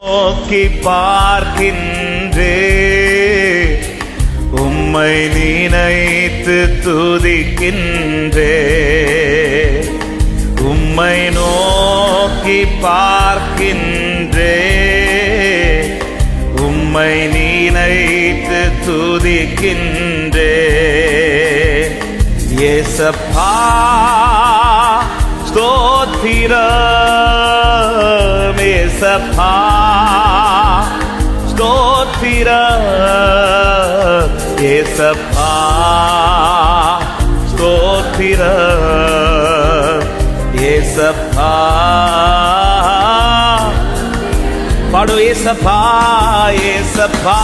நோக்கி பார்க்கின்றே, உம்மை நினைத்து துதிக்கின்றே. உம்மை நோக்கி பார்க்கின்றே, உம்மை நினைத்து துதிக்கின்றே. ஏசப்பா ஸ்தோத்திரம், ஏசப்பா ஸ்தோத்திரம், ஏசப்பா ஸ்தோத்திரம், ஏசப்பா. பாடு ஏசப்பா, ஏசப்பா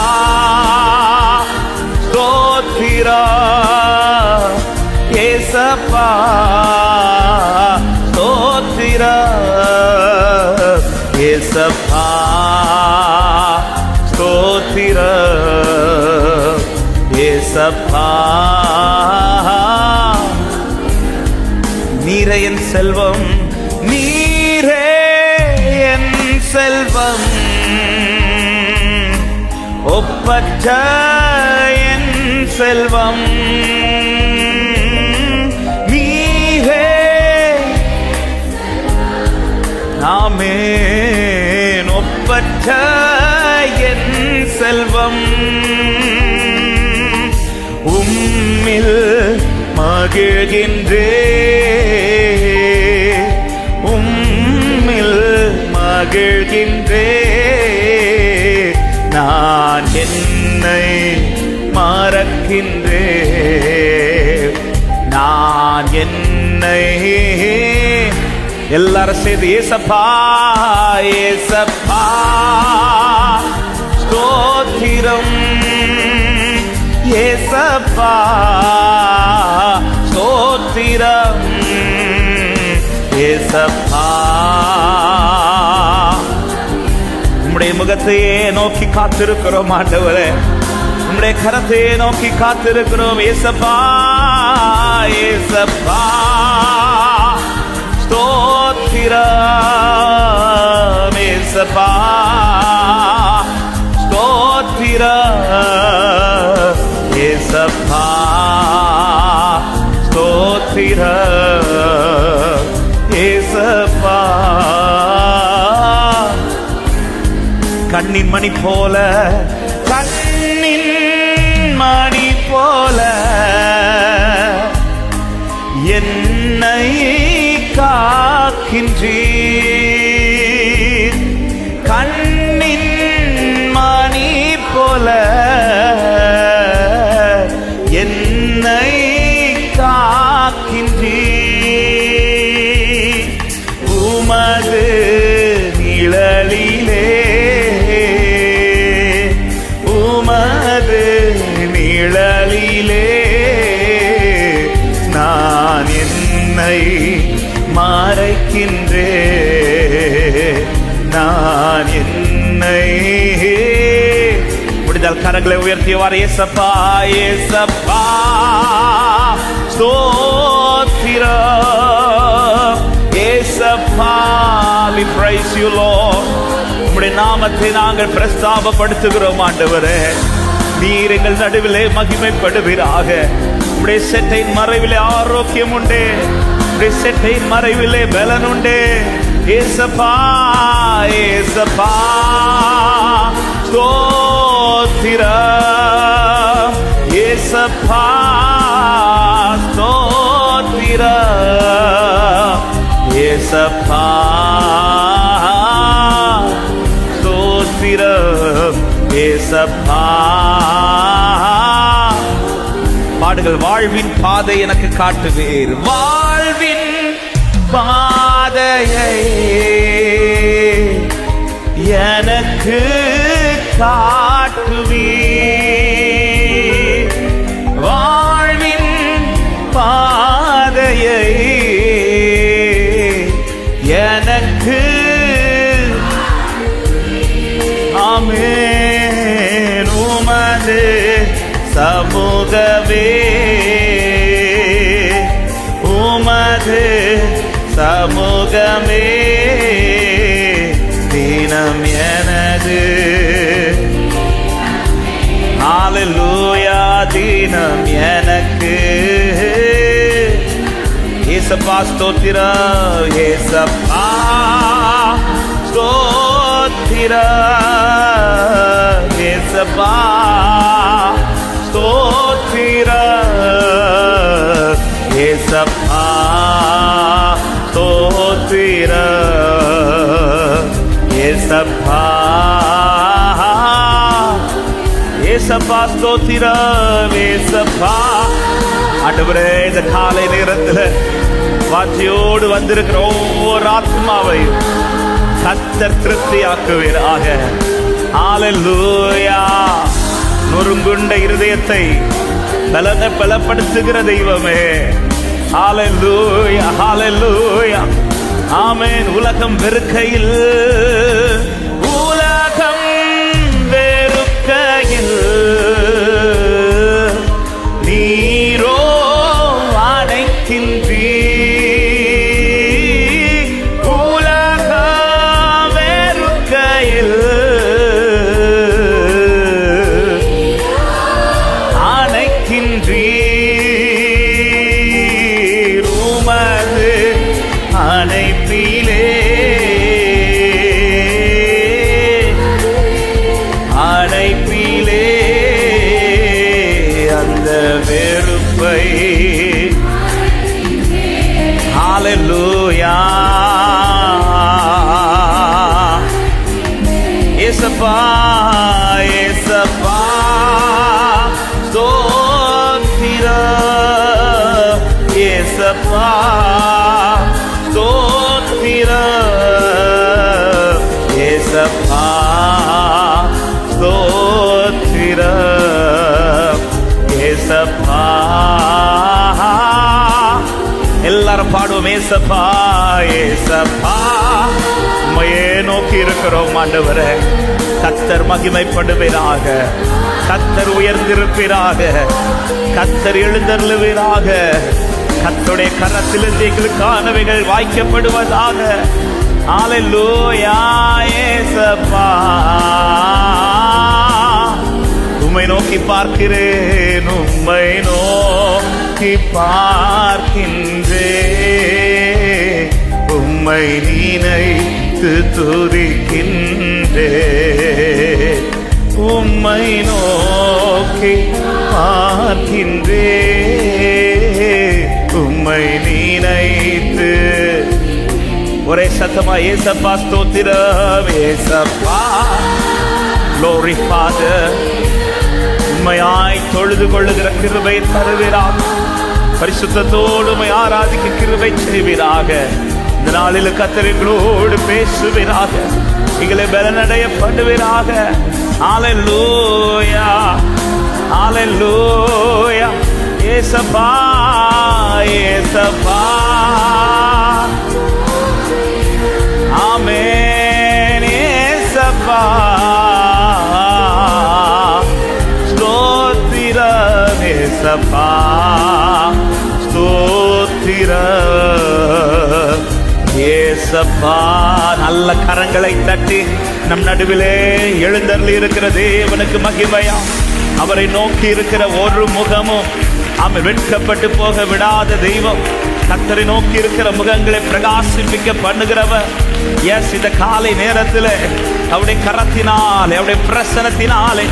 ஸ்தோத்திரம், ஏசப்பா ஸ்தோத்திரம், ஏசப்பா ஸ்தோத்திரம், ஏசப்பா. நீரே என் செல்வம், நீரே என் செல்வம், ஒப்பற்ற என் செல்வம். நீரே ஆமென், ஒப்பற்ற என் செல்வம். உம்மில் மகிழ்கின்றே, உம்மில் மகிழ்கின்றே. நான் என்னை மறக்கின்றே, நான் என்னை. எல்லாரும் சேர்ந்து ஏசப்பா, ஏசப்பா ஸ்தோத்திரம், ஏசப்பா ஸ்தோத்திரம், ஏசப்பா. உம்முடைய முகத்தையே நோக்கி காத்திருக்கிறோம் ஆண்டவரே, உம்முடைய கரத்தையே நோக்கி காத்திருக்கிறோம் ஏசப்பா, ஏசப்பா ஸ்தோத்திரம், ஏசப்பா ஸ்தோத்திரம், ஏசப்பா ஸ்தோத்திரம், ஏசப்பா. கண்ணின் மணி போல, கண்ணின் மணி போல என்னை காக்கின்றீர். கண்ணின் மணி போல என்னை காக்கின்றீர். உமது நிழலிலே, உமது நிழலிலே நான் என்னை மறைக்கின்றே, நான் என்னை. முடிந்தால் கரங்களை உயர்த்தியவாறு ஏசப்பா, ஏசப்பா ஸ்தோத்திரம், ஏசப்பா. We praise you Lord. உம்முடைய நாமத்தை நாங்கள் பிரஸ்தாபப்படுத்துகிறோம் ஆண்டவரே. நீர் எங்கள் நடுவிலே மகிமைப்படுவீராக. உம்முடைய செட்டையின் மறைவிலே ஆரோக்கியம் உண்டு, உம்முடைய செட்டையின் மறைவிலே பலன் உண்டு. ஏசப்பா, ஏசப்பா ஸ்தோத்திரம், ஏசப்பா ஸ்தோத்திரம், ஏசப்பா ஸ்தோத்திரம், ஏசப்பா. பாடுகள். வாழ்வின் பாதை எனக்கு காட்டுவீர், வாழ்வின் பாதையை எனக்கு காட்டுவீர், வாழ்வின் பாதையை எனக்கு. ஆமென். உமது சமூகமே, உமது சமூகமே தினம் என உமது. ஹalleluya தீனம் எனக்கு. ஏசப்பா ஸ்தோத்திரம், ஏசப்பா ஸ்தோத்திரம், ஏசப்பா ஸ்தோத்திரம், ஏசப்பா ஸ்தோத்திரம், ஏசப்பா ஏசப்பா ஸ்தோத்திரம், ஏசப்பா. ஆண்டவரே, இந்த காலை நேரத்தில் வாஞ்சையோடு வந்திருக்கிற ஒவ்வொரு ஆத்மாவையும் கர்த்தர் திருப்தியாக்குவீராக. ஹalleluya. நொறுங்குண்ட இருதயத்தை பலப்படுத்துகிற தெய்வமே. ஹalleluya, ஹalleluya. ஆமென். உலகம் வெறுக்கையில், உலகம் வெறுக்கையில் நீரோ அணைக்கின்றீர். உலகம் வெறுக்கையில் அணைக்கின்றீர். உமது அணைப்பிலே அணைப்பிலே அந்த வெறுப்பை. ஹalleluya. ஏசப்பா ஏசப்பா ஸ்தோத்திரம், ஏசப்பா ஸ்தோத்திரம், ஏசப்பா ஸ்தோத்திரம், ஏசப்பா. எல்லாரும் பாடுவோம். ஏசப்பா ஏசப்பா. உம்மையே நோக்கி இருக்கிறோம் ஆண்டவரே. கர்த்தர் மகிமைப்படுவீராக, கர்த்தர் உயர்ந்திருப்பீராக, கர்த்தர் எழுந்தருளுவீராக. கர்த்தருடைய கரத்திலிருந்து எங்களுக்கானவைகள் வாய்க்கப்படுவதாக. ஹalleluya. ஏசப்பா, உம்மை நோக்கி பார்க்கிறேன், உம்மை நோக்கி பார்க்கின்றேன், உம்மை நினைத்து துதிக்கின்றேன், உம்மை நோக்கி பார்க்கின்றேன், உம்மை நினைத்து. ஒரே சத்தமா ஏசப்பா ஸ்தோத்திரம், ஏசப்பா. Glory Father. உம்மையாய் தொழுது கொள்ளுகிற கிருபை தருவீராக. பரிசுத்தத்தோடு உம்மை ஆராதிக்க கிருபை செய்வீராக. இந்த நாளில் கர்த்தர் எங்களோடு பேசுவீராக, எங்களை பலனடைய பண்ணுவீராக. ஹalleluya, ஹalleluya. ஏசப்பா ஏசப்பா. ஆமென். ஏசப்பா ஸ்தோத்திரம், ஏசப்பா ஸ்தோத்திரம், ஏசப்பா. நல்ல கரங்களை தட்டி நம் நடுவிலே எழுந்தருளி இருக்கிற தேவனுக்கு மகிமையா. அவரை நோக்கி இருக்கிற ஒரு முகமும் அவன் வெட்கப்பட்டு போக விடாத தெய்வம். கர்த்தரை நோக்கி இருக்கிற முகங்களை பிரகாசிப்பிக்க பண்ணுகிறவர். எஸ், இந்த காலை நேரத்தில் அவருடைய கரத்தினாலே, அவருடைய பிரசனத்தினாலே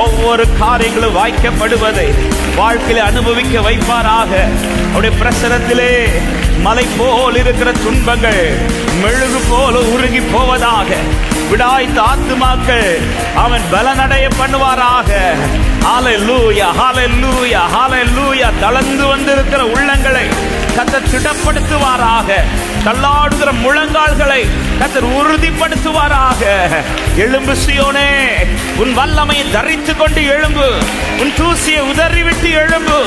ஒவ்வொரு காரியங்களும் வாய்க்கப்படுவதை வாழ்க்கையில அனுபவிக்க வைப்பாராக. அவருடைய பிரசனத்திலே மலை போல் இருக்கிற துன்பங்கள் மெழுகு போல உருகி போவதாக. விடாய்த்த ஆத்துமாக்கள் அவன் பலனடைய பண்ணுவாராக. ஹalleluya, ஹalleluya, ஹalleluya. தளர்ந்து வந்திருக்கிற உள்ளங்களை கர்த்தர் திடப்படுத்துவாராக. தள்ளாடுகிற முழங்கால்களை கர்த்தர் உறுதிப்படுத்துவாராக. எழும்பு சீயோனே, உன் வல்லமையை தரித்துக் கொண்டு எழும்பு, உன் தூசியை உதறிவிட்டு எழும்பு.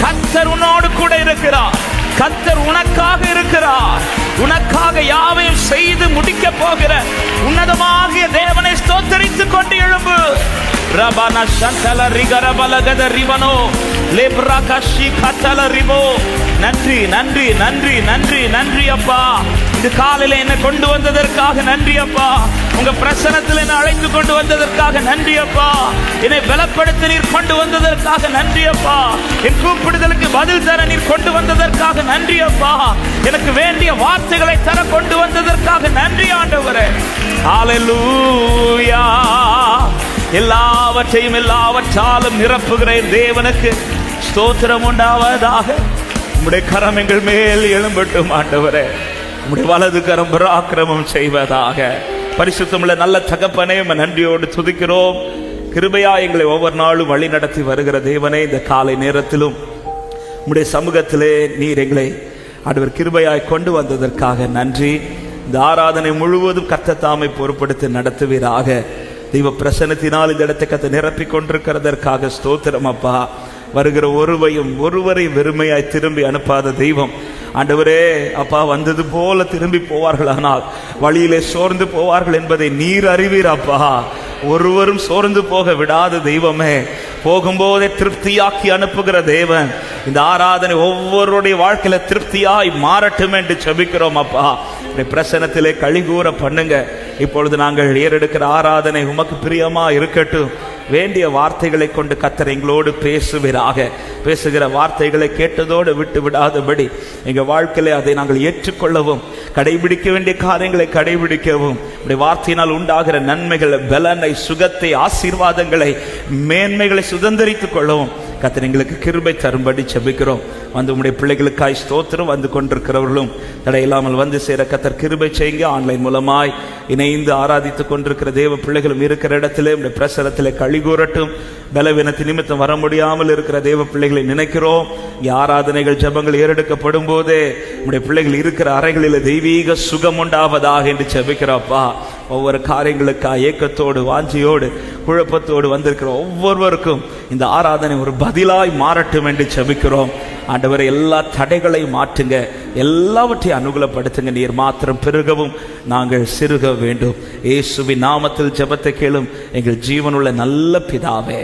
கர்த்தர் உன்னோடு கூட இருக்கிறார். கர்த்தர் உனக்காக இருக்கிறார். உனக்காக யாவையும் செய்து முடிக்க போகிற உன்னதமாகிய தேவனை ஸ்தோத்தரித்துக் கொண்டு எழும்பு. ரபன சந்தல ரிகரபலகத ரிவனோ லேப்ரகஷி கத்தல ரிவோ. நன்றி நன்றி நன்றி நன்றி நன்றி அப்பா. இந்த காலையில என்னை கொண்டு வந்ததற்காக நன்றி அப்பா. உங்க பிரசனத்தில் என்னை அழைத்து கொண்டு வந்ததற்காக நன்றி அப்பா. என்னை பலப்படுத்த நீர் கொண்டு வந்ததற்காக நன்றி அப்பா. என் கூப்பிடுதலுக்கு பதில் தர நீர் கொண்டு வந்ததற்காக நன்றி அப்பா. எனக்கு வேண்டிய வார்த்தைகளை தர கொண்டு வந்ததற்காக நன்றி ஆண்டவரே. ஹல்லேலூயா. எல்லாவற்றையும் எல்லாவற்றாலும் நிரப்புகிற தேவனுக்கு ஸ்தோத்திரம் உண்டாவதாக. உம்முடைய கரம் எங்கள் மேல் எழும்பட்டும் ஆண்டவரே. உம்முடைய வலது கரம் பராக்கிரமம் செய்வதாக. பரிசுத்தமுள்ள நல்ல தகப்பனே, நன்றியோடு துதிக்கிறோம். கிருபையா எங்களை ஒவ்வொரு நாளும் வழி நடத்தி வருகிற தேவனே, இந்த காலை நேரத்திலும் உம்முடைய சமூகத்திலே நீர் எங்களை ஆண்டவர் கிருபையாய் கொண்டு வந்ததற்காக நன்றி. இந்த ஆராதனை முழுவதும் கர்த்தர் தாமே பொறுப்படுத்தி நடத்துவீராக. தெய்வ பிரசன்னத்தினால் இந்த இடத்தை கர்த்தர் நிரப்பிக் கொண்டிருக்கிறதற்காக ஸ்தோத்திரம் அப்பா. வருகிற ஒருவரை வெறுமையாய் திரும்பி அனுப்பாத தெய்வம் ஆண்டவரே அப்பா. வந்தது போல திரும்பி போவார்கள், ஆனால் வழியிலே சோர்ந்து போவார்கள் என்பதை நீர் அறிவீர் அப்பா. ஒருவரும் சோர்ந்து போக விடாத தெய்வமே, போகும்போதே திருப்தியாக்கி அனுப்புகிற தேவன், இந்த ஆராதனை ஒவ்வொருடைய வாழ்க்கையில திருப்தியாய் மாறட்டும் என்று ஜெபிக்கிறோம் அப்பா. பிரசன்னத்திலே கழிகூற பண்ணுங்க. இப்பொழுது நாங்கள் ஏறெடுக்கிற ஆராதனை உமக்கு பிரியமா இருக்கட்டும். வேண்டிய வார்த்தைகளை கொண்டு கர்த்தர் எங்களோடு பேசுவீராக. பேசுகிற வார்த்தைகளை கேட்டதோடு விட்டு விடாதபடி எங்க வாழ்க்கையிலே அதை நாங்கள் ஏற்றுக்கொள்ளவும், கடைபிடிக்க வேண்டிய காரியங்களை கடைபிடிக்கவும், வார்த்தையினால் உண்டாகிற நன்மைகளை, பலனை, சுகத்தை, ஆசீர்வாதங்களை, மேன்மைகளை சுதந்திரித்துக் கொள்ளவும் கர்த்தர் எங்களுக்கு கிருபை தரும்படி ஜெபிக்கிறோம். வந்து உம்முடைய பிள்ளைகளுக்காய் ஸ்தோத்திரம். வந்து கொண்டிருக்கிறவர்களும் தடையில்லாமல் வந்து சேர கர்த்தர் கிருபை செய்யுங்க. ஆன்லைன் மூலமாய் இணைந்து ஆராதித்துக் கொண்டிருக்கிற தேவ பிள்ளைகளும் இருக்கிற இடத்திலே உம்முடைய பிரசரத்திலே கழிகூறட்டும். பலவீனத்து நிமித்தம் வர முடியாமல் இருக்கிற தேவ பிள்ளைகளை நினைக்கிறோம். இங்கே ஆராதனைகள் ஜெபங்கள் ஏறெடுக்கப்படும் போதே உம்முடைய பிள்ளைகள் இருக்கிற அறைகளில் தெய்வீக சுகம் உண்டாவதாக என்று ஜெபிக்கிறோப்பா. ஒவ்வொரு காரியங்களுக்காக ஏக்கத்தோடு, வாஞ்சியோடு, குழப்பத்தோடு வந்திருக்கிற ஒவ்வொருவருக்கும் இந்த ஆராதனை ஒரு பதிலாய் மாறட்டும் என்று ஜெபிக்கிறோம். ஆண்டவரை எல்லா தடைகளை மாற்றுங்க, எல்லாவற்றையும் அனுகூலப்படுத்துங்க. நீர் மாத்திரம் பெருகவும் நாங்கள் சிறுக வேண்டும். இயேசுவின் நாமத்தில் ஜெபத்தை கேளும் எங்கள் ஜீவனுள்ள நல்ல பிதாவே,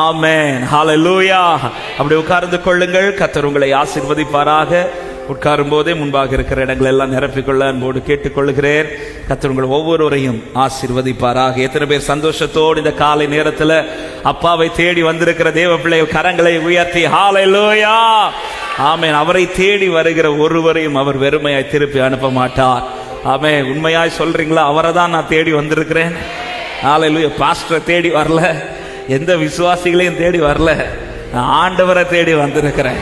ஆமென். ஹல்லேலூயா. அப்படி உட்கார்ந்து கொள்ளுங்கள். கர்த்தர் உங்களை ஆசீர்வதிப்பாராக. உட்காரும் போதே முன்பாக இருக்கிற இடங்கள் எல்லாம் நிரப்பிக்கொள்ள அன்போடு கேட்டுக்கொள்கிறேன். கர்த்தர் உங்கள் ஒவ்வொருவரையும் ஆசீர்வதிப்பாராக. எத்தனை பேர் சந்தோஷத்தோடு இந்த காலை நேரத்தில் அப்பாவை தேடி வந்திருக்கிற தேவ பிள்ளைகள் கரங்களை உயர்த்தி ஹல்லேலூயா, ஆமென். அவரை தேடி வருகிற ஒருவரையும் அவர் வெறுமையாய் திருப்பி அனுப்ப மாட்டார். ஆமென். உண்மையாய் சொல்றீங்களா? அவரை தான் நான் தேடி வந்திருக்கிறேன். ஹல்லேலூயா. பாஸ்டரை தேடி வரல, எந்த விசுவாசிகளையும் தேடி வரல, நான் ஆண்டவரை தேடி வந்திருக்கிறேன்.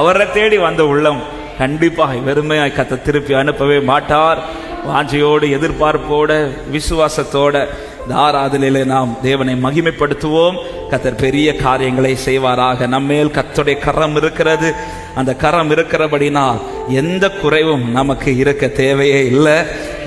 அவரை தேடி வந்த உள்ளம் கண்டிப்பாக வெறுமையாய் கர்த்தர் திருப்பி அனுப்பவே மாட்டார். வாஞ்சையோடு, எதிர்பார்ப்போட, விசுவாசத்தோட இந்த ஆராதனையிலே நாம் தேவனை மகிமைப்படுத்துவோம். கர்த்தர் பெரிய காரியங்களை செய்வாராக. நம்மேல் கர்த்தருடைய கரம் இருக்கிறது. அந்த கரம் இருக்கிறபடினால் எந்த குறைவும் நமக்கு இருக்க தேவையே இல்லை,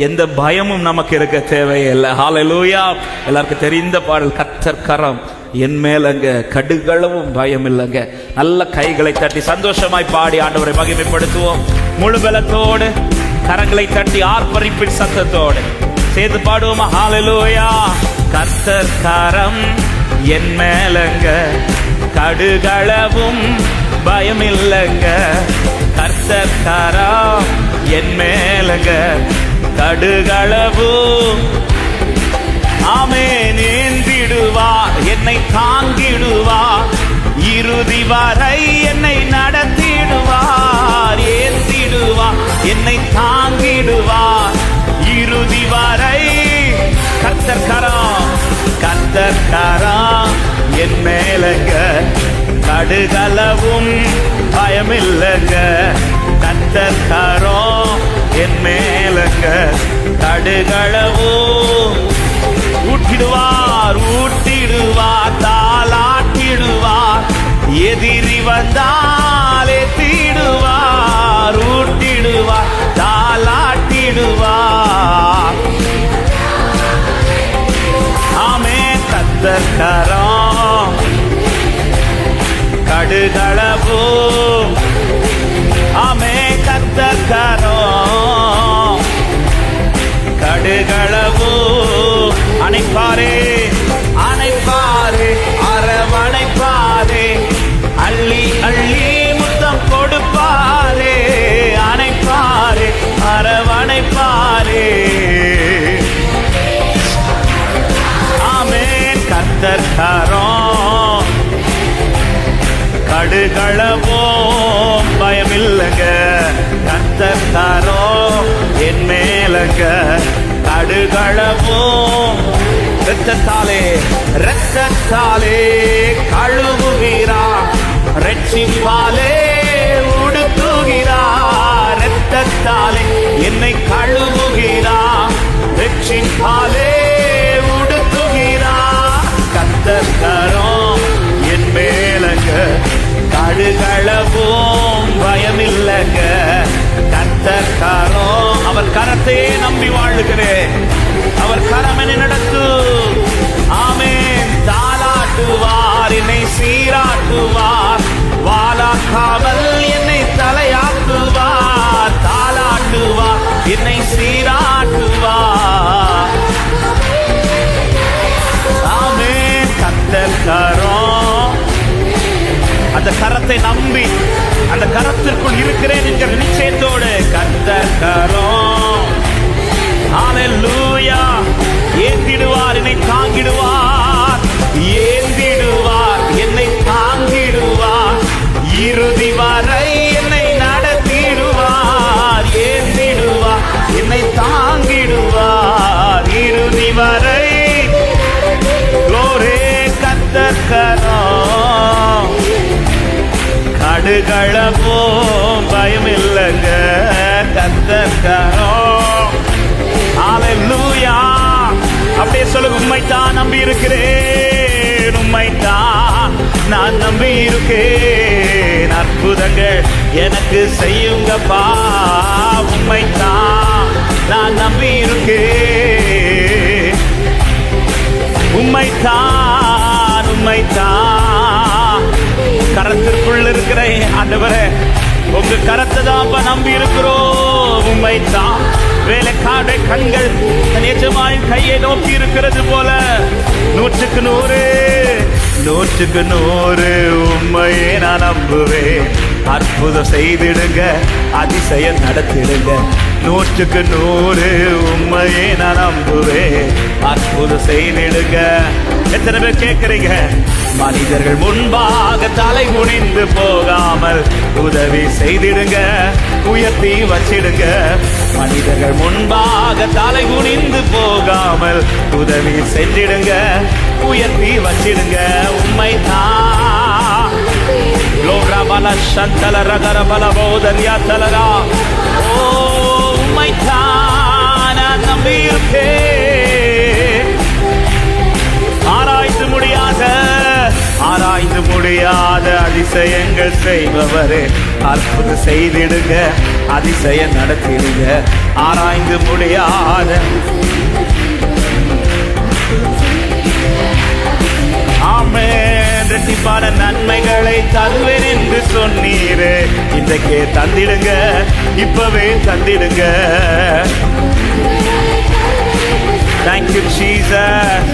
எந்த பயமும் நமக்கு இருக்க தேவையே இல்லை. ஹல்லேலூயா. எல்லாருக்கும் தெரிந்த பாடல், கர்த்தர் கரம் என் மேலங்க, கடுகளவும் பயம் இல்லைங்க. நல்ல கைகளை தட்டி சந்தோஷமாய் பாடி ஆண்டவரை மகிமைப்படுத்துவோம். முழு பலத்தோடு கரங்களை தட்டி ஆர்ப்பரிப்பின் சத்தத்தோடு சேர்த்து பாடுவோமா? ஹல்லேலூயா. கர்த்தர் கரம் என் மேலங்க, கடுகளவும் பயம் இல்லைங்க. கர்த்தர் கரம் என் மேலங்க, கடுகளவும் ஆமென். ஏந்திடுவார், என்னை தாங்கிடுவார், இறுதி வரை என்னை நடத்திடுவார். ஏந்திடுவார், என்னை தாங்கிடுவார், இறுதி வரை. கர்த்தர் கரம், கர்த்தர் கரம் என் மேலங்க, கடுகளவும் பயமில்லைங்க. கர்த்தர் கரம் என் மேலங்க, கடுகளவும் ஊட்டிடுவார், ஊட்டிடுவார், தாளாட்டிடுவார். எதிரி வந்தாலே தீடுவார், ஊட்டிடுவார், தாளாட்டிடுவார். ஆமென். கர்த்தர் கரம் கடுகளவும், ஆமென். கர்த்தர் கரம் கடுகளவும் அணைப்பாரே, அணைப்பாரே, அரவணைப்பாரே, அள்ளி அள்ளி முத்தம் கொடுப்பாரே. அணைப்பாரே, அரவணைப்பாரே, கர்த்தர் கரம் கடுகளவும் பயமில்லைங்க. கர்த்தர் கரம் என் மேலங்க கடுகளவும் இரத்தத்தாலே கழுவுகிறார், ரட்சிப்பாலே உடுத்துகிறார். இரத்தத்தாலே என்னை கழுவுகிறார், ரட்சிப்பாலே உடுத்துகிறார். கர்த்தர் கரம் என் மேலங்க கடுகளவும் பயமில்லைங்க. கர்த்தர் கரம், அவர் கரத்தையே நம்பி வாழுகிறேன். அவர் கரம் என்னை நடத்து. ஆமென். தாலாட்டுவார், என்னை சீராட்டுவார், வாலாக்காமல் என்னை தலையாக்குவார். தாலாட்டுவார், என்னை சீராட்டுவார். ஆமென். கர்த்தர் கரம், அந்த கரத்தை நம்பி அந்த கரத்திற்குள் இருக்கிறேன் என்கிற நிச்சயத்தோடு கர்த்தர் கரம். ஹல்லேலூயா. ஏந்திடுவார், என்னை தாங்கிடுவார், ஏந்திடுவார், என்னை தாங்கிடுவார், இறுதி வரை என்னை நடத்திடுவார். ஏந்திடுவார், என்னை தாங்கிடுவார், இறுதி வரை. glory. கர்த்தர் கரம் கடுகளவும் பயமில்லைங்க. கர்த்தர் கரம். ஹல்லேலூயா. அப்படியே சொல்லுங்க, உம்மைத்தான் நம்பி இருக்கிறேன், உம்மைத்தான் நான் நம்பி இருக்கேன். அற்புதங்கள் எனக்கு செய்யுங்கப்பா, உம்மைத்தான் நான் நம்பி இருக்கேன். உம்மைத்தான் கரத்திற்குள் இருக்கிற ஆண்டவரே, உங்க கரத்தை தான் நம்பி இருக்கிறோம். உம்மைத்தான் வேலைக்கார கண்கள் நிஜமாய் கையை நோக்கி இருக்கிறது போல 100க்கு 100 உண்மையே நான் நம்புவேன். அற்புதம் செய்திடுங்க, அதிசயம் நடத்திடுங்க. 100க்கு 100 உண்மையே நான் நம்புவேன். அற்புதம் செய்திடுங்க. எத்தனை பேர் கேட்கிறீங்க? மனிதர்கள் முன்பாக தலை குனிந்து போகாமல் உதவி செய்திடுங்க, உயர்த்தி வச்சிடுங்க. மனிதர்கள் முன்பாக தலை குனிந்து போகாமல் உதவி செஞ்சிடுங்க, உயர்த்தி வச்சிடுங்க. உம்மைத்தான் லோரபல சந்தல ரகர பல போதரியா தலரா. ஓ உம்மைத்தான் நான் நம்பி இருக்கேன். ஆராய்ந்து முடியாத அதிசயங்கள் செய்பவரே, அற்புதம் செய்திடுங்க, அதிசயம் நடத்திடுங்க. ஆராய்ந்து முடியாத ஆமென். இரட்டிப்பான நன்மைகளை தருவேன் என்று சொன்னீரே, இன்றைக்கே தந்திடுங்க, இப்பவே தந்திடுங்க. Thank you Jesus.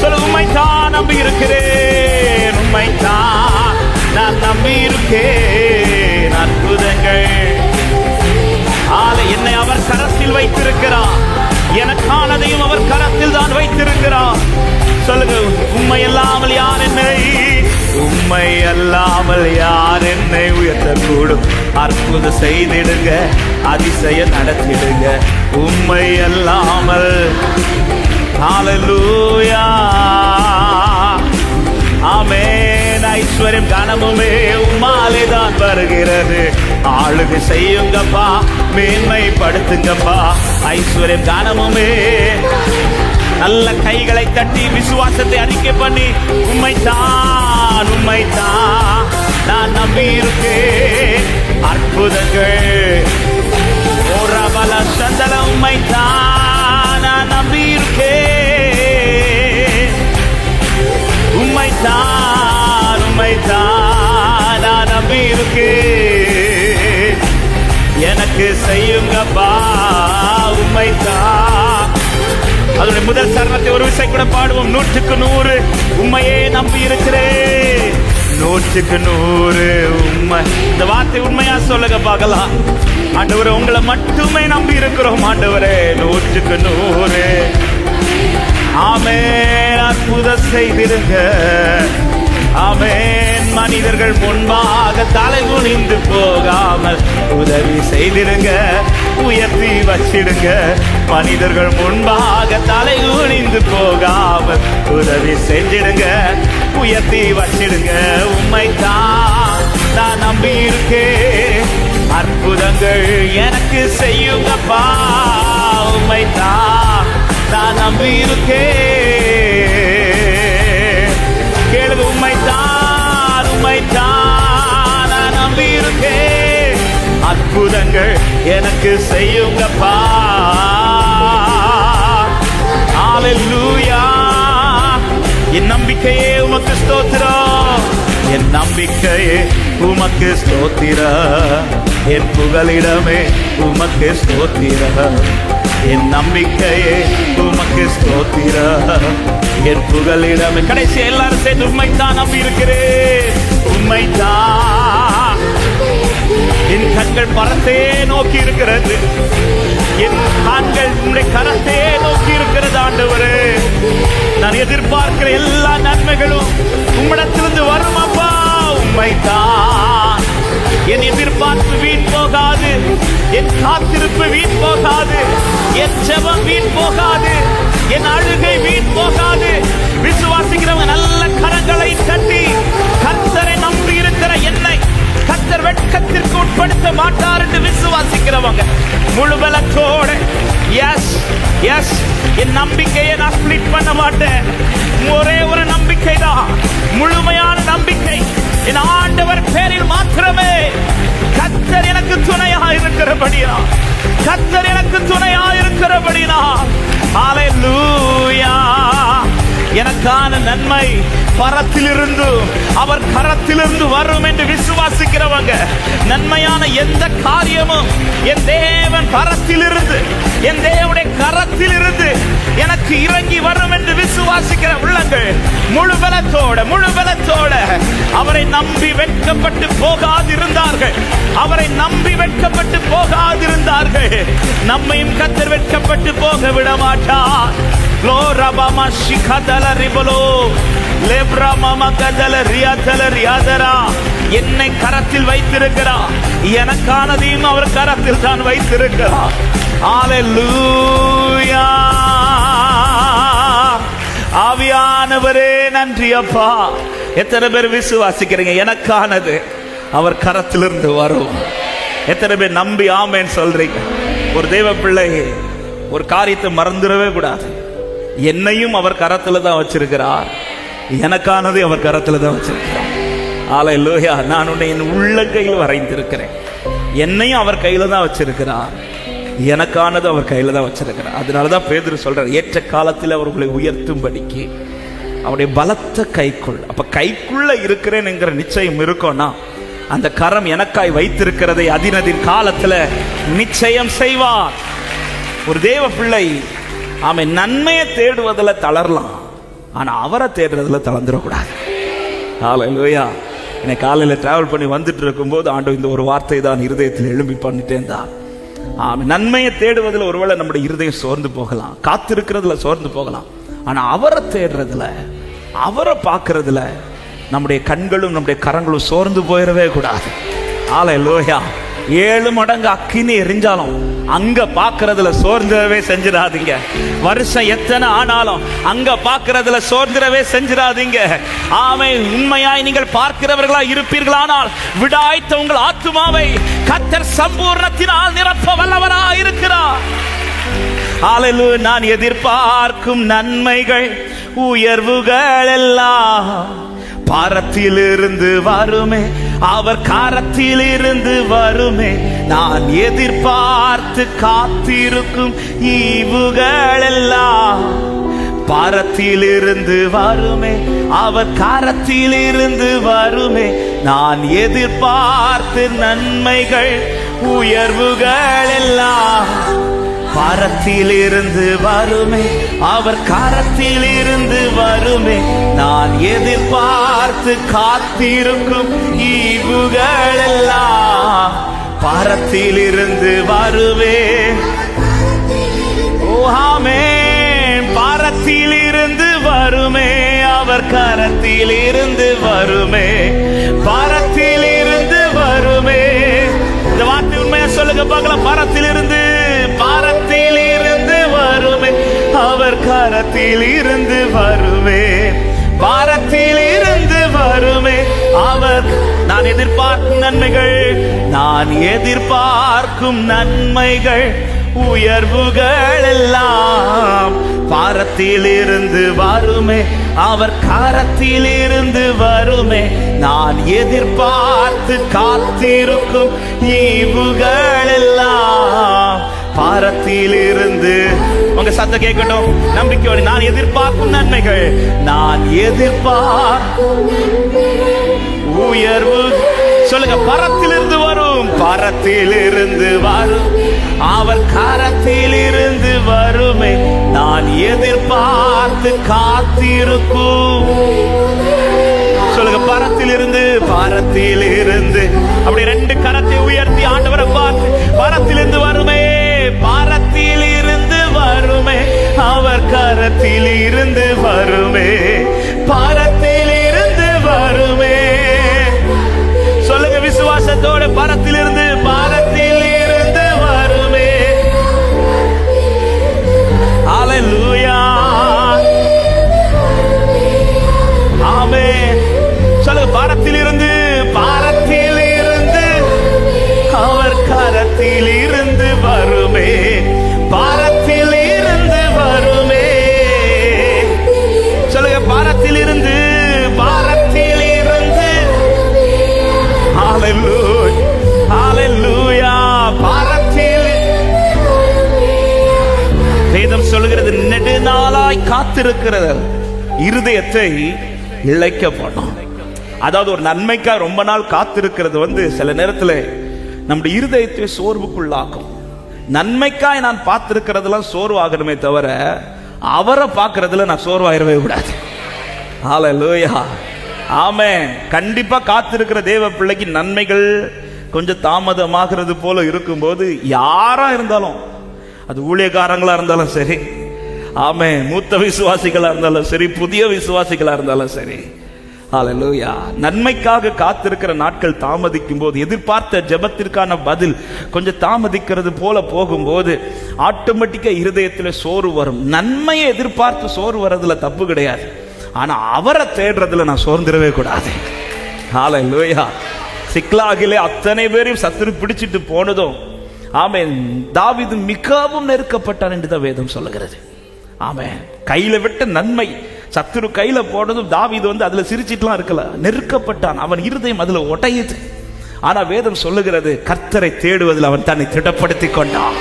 சொல்ல, உம்மைத்தான் நம்பி இருக்கிறேன், உம்மைத்தான் நான் நம்பி இருக்கேன். அற்புதங்கள் என்னை அவர் கரத்தில் வைத்திருக்கிறார், எனக்கானதையும் அவர் கரத்தில் தான் வைத்திருக்கிறார். சொல்லுங்க, உம்மை அல்லாமல் யார் என்னை, உம்மை அல்லாமல் யார் என்னை உயர்த்தக்கூடும்? அற்புதம் செய்திடுங்க, அதிசயம் நடத்திடுங்க. உம்மை அல்லாமல். ஹல்லேலூயா. ஆமென். ஐஸ்வர்யம் கனமுமே உம்மாலே தான் வருகிறது. ஆளுகை செய்யுங்கப்பா, மேன்மைப்படுத்துங்கப்பா. ஐஸ்வர்யம் கனமுமே. நல்ல கைகளை தட்டி விசுவாசத்தை அறிக்கை பண்ணி, உம்மைத்தான் நான் நம்பி இருக்கேன். அற்புதங்கள் ஓரபல சந்தல உம்மைத்தான் நான் நம்பி இருக்கேன். உம்மைத்தான் நான் நம்பி இருக்கேன். எனக்கு செய்யுங்கப்பா, உம்மைத்தான். அதனுடைய முதல் சரணத்தை ஒரு விசை கூட பாடுவோம். 100க்கு 100 உண்மையே நம்பி இருக்கிறேன். 100க்கு 100 உண்மை. இந்த வார்த்தை உண்மையா சொல்லுங்க பார்க்கலாம். ஆண்டவரே, உங்களை மட்டுமே நம்பி இருக்கிறோம் ஆண்டவரே. 100க்கு 100 ஆமென். அற்புதம் செய்திருங்க. ஆமென். மனிதர்கள் முன்பாக தலை குனிந்து போகாமல் உதவி செய்திருங்க, உயர்த்தி வச்சிடுங்க. மனிதர்கள் முன்பாக தலை குனிந்து போகாமல் உதவி செஞ்சிடுங்க, உயர்த்தி வச்சிடுங்க. உம்மைத்தான் நான் நம்பி இருக்கேன், அற்புதங்கள் எனக்கு செய்யுங்கப்பா. உம்மைத்தான் நான் நம்பி இருக்கேன். கேளுங்க, உம்மைத்தான் உம்மைத்தான் நான் நம்பி இருக்கேன், அற்புதங்கள் எனக்கு செய்யுங்கப்பா. ஹல்லேலூயா. என் நம்பிக்கையே உமக்கு ஸ்தோத்திரம், என் நம்பிக்கையே உமக்கு ஸ்தோத்திரம், என் புகலிடமே உமக்கு ஸ்தோத்திரம். என் நம்பிக்கையே உமக்கு ஸ்தோத்திரம், என் புகலிடமே. கடைசி எல்லாரும் சேர்ந்து உம்மைத்தான் நம்பி இருக்கிறேன். உம்மைத்தான். என் கண்கள் பரத்தே நோக்கி இருக்கிறது, என் கண்கள் உம்முடைய கரத்தே நோக்கி இருக்கிறது. ஆண்டவரே, நான் எதிர்பார்க்கிற எல்லா நன்மைகளும் உம்மிடத்திலிருந்து வரும் அப்பா. உம்மைத்தான். என் எதிர்பார்ப்பு வீண் போகாது, என் காத்திருப்பு வீண் போகாது, என் ஜெபம் வீண் போகாது, என் அழுகை வீண் போகாது. விசுவாசிக்கிறவங்க நல்ல கரங்களை தட்டி, கர்த்தரை நம்பி இருக்கிற என்னை கர்த்தர் வெட்கத்திற்கு உட்படுத்த மாட்டார் என்று விசுவாசிக்கிறவங்க முழு பலத்தோட எஸ் எஸ், என் நம்பிக்கையை நான் ஸ்பிளிட் பண்ண மாட்டேன். ஒரே ஒரு நம்பிக்கை தான், முழுமையான நம்பிக்கை என் ஆண்டவர் பேரில் மாத்திரமே. கர்த்தர் எனக்கு துணையா இருக்கிறபடியா, கர்த்தர் எனக்கு துணையா இருக்கிறபடியா. ஹல்லேலூயா. எனக்கான நன்மை பரத்திலிருந்து அவர் கரத்திலிருந்து வரும் என்று விசுவாசிக்கிறவங்க நன்மையான எந்த காரியமும் என் தேவன் பரத்திலிருந்து, என் தேவனுடைய கரத்திலிருந்து எனக்கு இறங்கி வரும் என்று விசுவாசிக்கிற உள்ளங்கள் முழு பலத்தோட அவரை நம்பி வெட்கப்பட்டு போகாதிருந்தார்கள், அவரை நம்பி வெட்கப்பட்டு போகாதிருந்தார்கள். நம்மையும் கர்த்தர் வெட்கப்பட்டு போக விட மாட்டார். என்னை கரத்தில் வைத்திருக்கிறார், எனக்கானதையும் அவர் கரத்தில் தான் வைத்திருக்கிறார். ஹல்லேலூயா. ஆவியானவரே நன்றி அப்பா. எத்தனை பேர் விசுவாசிக்கிறீங்க எனக்கானது அவர் கரத்திலிருந்து வரும்? எத்தனை பேர் நம்பி ஆமேன்னு சொல்றீங்க? ஒரு தேவ பிள்ளை ஒரு காரியத்தை மறந்துடவே கூடாது. என்னையும் அவர் கரத்துல தான் வச்சிருக்கிறார், எனக்கானது அவர் கரத்துல தான் வச்சிருக்கிறார். ஹல்லேலூயா. நான் உன்னை என் உள்ளங்கையில் வரைந்திருக்கிறேன், என்னையும் அவர் கையில தான் வச்சிருக்கிறார், எனக்கானது அவர் கையில தான் வச்சிருக்கிறார். அதனாலதான் பேதுரு சொல்றார், ஏற்ற காலத்தில் அவர்களை உயர்த்தும்படிக்கு அவருடைய பலத்த கைக்குள். அப்ப கைக்குள்ள இருக்கிறேன் என்கிற நிச்சயம் இருக்கும்னா அந்த கரம் எனக்காய் வைத்திருக்கிறதை அதினதின் காலத்துல நிச்சயம் செய்வார். ஒரு தேவ பிள்ளை அவன் நன்மையை தேடுவதில் தளரலாம், ஆனா அவரை தேடுறதுல தளர்ந்துடக்கூடாது. ஹல்லேலூயா. இன்னைக்கு காலையில் டிராவல் பண்ணி வந்துட்டு இருக்கும்போது ஆண்டவர் இந்த ஒரு வார்த்தை தான் இருதயத்தில் எழும்பி பண்ணிட்டேன் தான். நன்மையை தேடுவதில் ஒருவேளை நம்முடைய இருதயம் சோர்ந்து போகலாம், காத்திருக்கிறதுல சோர்ந்து போகலாம், ஆனா அவரை தேடுறதுல, அவரை பார்க்கறதுல நம்முடைய கண்களும் நம்முடைய கரங்களும் சோர்ந்து போயிடவே கூடாது. ஹல்லேலூயா. 7 மடங்கு அக்கினி எரிஞ்சாலும் அங்க பாக்குறதுல சோர்ந்திரவே செஞ்சிடாதீங்க. வருஷம் எத்தனை ஆனாலும் அங்க பாக்குறதுல சோர்ந்திரவே செஞ்சிடாதீங்க. ஆமே, உண்மையாய் நீங்கள் பார்க்கிறவர்களா இருப்பீர்களானால் விடாய்த்த உங்கள் ஆத்துமாவை கர்த்தர் சம்பூர்ணத்தினால் நிரப்ப வல்லவராய் இருக்கிறார். ஹல்லேலூயா. நான் எதிர்பார்க்கும் நன்மைகள் உயர்வுகள் எல்லாம் பாரத்திலிருந்து வருமே, அவர் காரத்திலிருந்து வருமே. நான் எதிர்பார்த்து காத்திருக்கும் ஈவுகள் எல்லாம் பாரத்திலிருந்து வருமே, அவர் காரத்திலிருந்து வருமே. நான் எதிர்பார்த்து நன்மைகள் உயர்வுகள் எல்லாம் பாரத்திலிருந்து வருமே, அவர் கரத்திலிருந்து வருமே. நான் எதிர்பார்த்து காத்திருக்கும் ஈவுகள் எல்லாம் பாரத்திலிருந்து வருவே. ஓ ஆமென். பாரத்திலிருந்து வருமே, பாரத்தில் இருந்து வருமே, பாரத்தில் இருந்து வருமே. இந்த வார்த்தை உண்மையா சொல்லுங்க பார்க்கலாம். பாரத்தில் இருந்து, பாரத்தில் இருந்து வருமே, அவர் கரத்தில் இருந்து வருமே, பாரத்தில் இருந்து வருமே அவர். நான் எதிர்பார்க்கும் நன்மைகள், நான் எதிர்பார்க்கும் நன்மைகள், உயர்வுகள் எல்லாம் பாரத்தில் இருந்து வருமே, அவர் கரத்தில் இருந்து வருமே. நான் எதிர்பார்த்து காத்திருக்கும் ஈவுகள் எல்லாம் பாரத்தில் இருந்து. உங்க சத்தம் கேட்கட்டும், நம்பிக்கையோடு. நான் எதிர்பார்க்கும் நன்மைகள், நான் எதிர்பார்க்கும் உயர்வு. சொல்லுங்க, பரத்தில் இருந்து வரும், பரத்தில் இருந்து வரும், அவர் கரத்தில் இருந்து வருமே. நான் எதிர்பார்த்து காத்திருக்கும். சொல்லுங்க, பரத்தில் இருந்து, பரத்தில் இருந்து. அப்படி ரெண்டு கரத்தை உயர்த்தி ஆண்டவரை பார்த்து, பரத்தில் இருந்து வருமே, பாரத்தில் இருந்து வருமே, அவர் கரத்தில் இருந்து வருமே, பாரத்தில் இருந்து வருமே. சொல்லுங்க விசுவாசத்தோடு, பாரத்தில் இருந்து, பாரத்தில் இருந்து வருமே. ஹல்லேலூயா, ஆமென். சொல்லுங்க, பாரத்தில் இருந்து, பாரத்தில் இருந்து, அவர் கரத்தில் இருந்து வருமே, பாரத்தில் இருந்து வருமே. சொல்லுங்க, பாரத்தில் இருந்து, பாரத்தில் இருந்து. ஹல்லேலூயா, ஹல்லேலூயா, பாரத்தில். வேதம் சொல்கிறது, நெடுநாளாய் காத்திருக்கிறது இருதயத்தை இளைக்கப்படும். அதாவது ஒரு நன்மைக்காக ரொம்ப நாள் காத்திருக்கிறது சில நேரத்தில் நம்முடைய இருதயத்தை சோர்வுக்குள்ளாக்கும். நன்மைக்காய் நான் பார்த்திருக்கிறதுலாம் சோர்வாகணுமே தவிர அவரை பார்க்கறதுல நான் சோர்வாயிரவே கூடாது. ஹல்லேலூயா, ஆமென். கண்டிப்பா காத்திருக்கிற தேவ பிள்ளைக்கு நன்மைகள் கொஞ்சம் தாமதமாகிறது போல இருக்கும்போது, யாரா இருந்தாலும், அது ஊழியக்காரங்களா இருந்தாலும் சரி, ஆமென், மூத்த விசுவாசிகளா இருந்தாலும் சரி, புதிய விசுவாசிகளா இருந்தாலும் சரி, ஹல்லேலூயா, நன்மைக்காக காத்திருக்கிற நாட்கள் தாமதிக்கும் போது, எதிர்பார்த்த ஜெபத்திற்கான பதில் கொஞ்சம் தாமதிக்கிறது போல போகும்போது ஆட்டோமேட்டிக்கா இருதயத்தில் சோர்வு வரும். நன்மையை எதிர்பார்த்து சோர்வு வர்றதுல தப்பு கிடையாது, ஆனா அவரை தேடுறதுல நான் சோர்ந்துடவே கூடாது. ஹல்லேலூயா. சிக்லாகிலே அத்தனை பேரையும் சத்துரு பிடிச்சிட்டு போனதும், ஆமென், தாவீது மிகவும் நெருக்கப்பட்டான் என்று தான் வேதம் சொல்லுகிறது. ஆமென். கையில விட்ட நன்மை சத்துரு கையில போனதும் தாவீது அதுல சிரிச்சிட்டுலாம் இருக்கல, நெருக்கப்பட்டான். அவன் இருதயம் அதுல உடையுது. ஆனா வேதம் சொல்லுகிறது, கர்த்தரை தேடுவதில் அவன் தன்னை திடப்படுத்திக் கொண்டான்.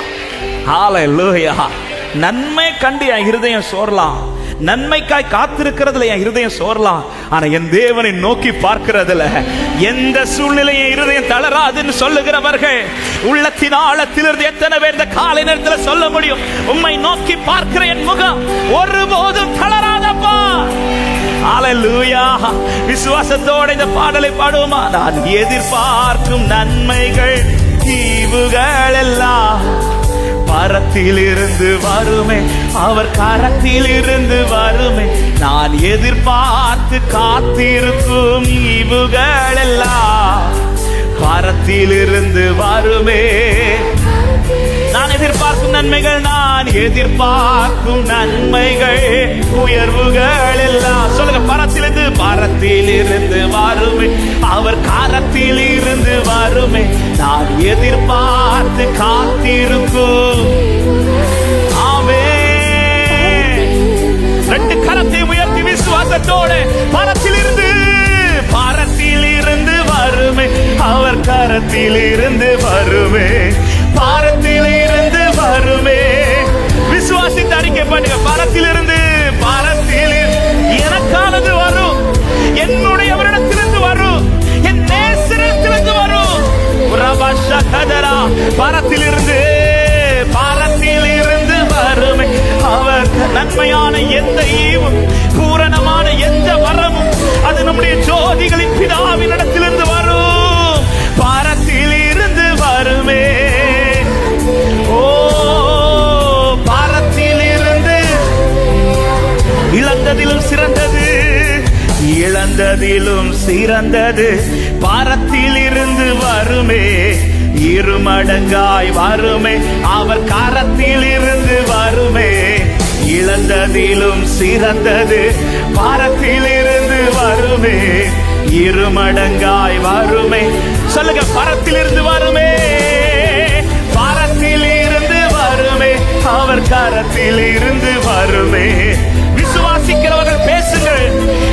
ஹல்லேலூயா. நன்மை கண்டு என் இருதயம் சோரலாம், நன்மைக்காய் காத்திருக்கிறதுல என் இருதயம் சோரலாம், ஆனா என் தேவனை நோக்கி பார்க்கிறதுல எந்த சூழ்நிலையை இருதயம் தளராதுன்னு சொல்லுகிறவர்கள் உள்ளத்தின் ஆழத்திலிருந்து எத்தனை பேர் இந்த காலை நேரத்தில் சொல்ல முடியும்? உம்மை நோக்கி பார்க்கிற என் முகம் ஒருபோதும் தளராதப்பா. ஹல்லேலூயா. விசுவாசத்தோட இந்த பாடலை பாடுவோமா? நான் எதிர்பார்க்கும் நன்மைகள் ஈவுகள் எல்லாம் பரத்தில் இருந்து வருமே, அவர் கரத்தில் இருந்து வருமே. நான் எதிர்பார்த்து காத்திருக்கும் ஈவுகள் எல்லாம் பரத்தில் இருந்து வருமே. நான் எதிர்பார்க்கும் நன்மைகள், நான் எதிர்பார்க்கும் நன்மைகள், உயர்வுகள் எல்லாம். சொல்லுங்க, பரத்திலிருந்து, பரத்தில் இருந்து வருமே, அவர் கரத்தில் இருந்து வருமே. நான் எதிர்பார்த்து காத்திருக்கும். ஆமென். ரெண்டு கரத்தை உயர்த்தி விசுவாசத்தோடு, பரத்தில் இருந்து, பரத்தில் இருந்து வருமே, அவர் கரத்தில் இருந்து வருமே, பாரத்தில் இருந்து வருமே. விசுவாசித்து அறிக்கை பண்ணுங்க, பாரத்தில் இருந்து, பாரத்தில் எனக்கானது வரும், என்னுடையவரிடத்திலிருந்து வரும், என் நேசரிடத்திலிருந்து வரும். பாரத்தில் இருந்து, பாரத்தில் இருந்து வருமே. அவர் நன்மையான எந்த ஈவும், பூரணமான எந்த வரமும், அது நம்முடைய ஜோதிகளின் பிதாவின் இடத்திலிருந்து வரும். பாரத்தில் இருந்து வருமே. ஓ, பாரத்தில் இருந்து. இழந்ததிலும் சிறந்தது, இழந்த இழந்ததிலும் சிறந்தது பாரத்தில் இருந்து வருமே, இருமடங்காய் வருமே, அவர் கரத்தில் இருந்து வருமே. இழந்ததிலும் சிறந்தது பாரத்தில் இருந்து வருமே, இருமடங்காய் வருமே. சொல்லுங்க, பரத்தில் இருந்து வருமே, பாரத்தில் இருந்து வருமே, அவர் கரத்தில் இருந்து வருமே. விசுவாசிக்கிறவர்கள் பேசுங்கள்,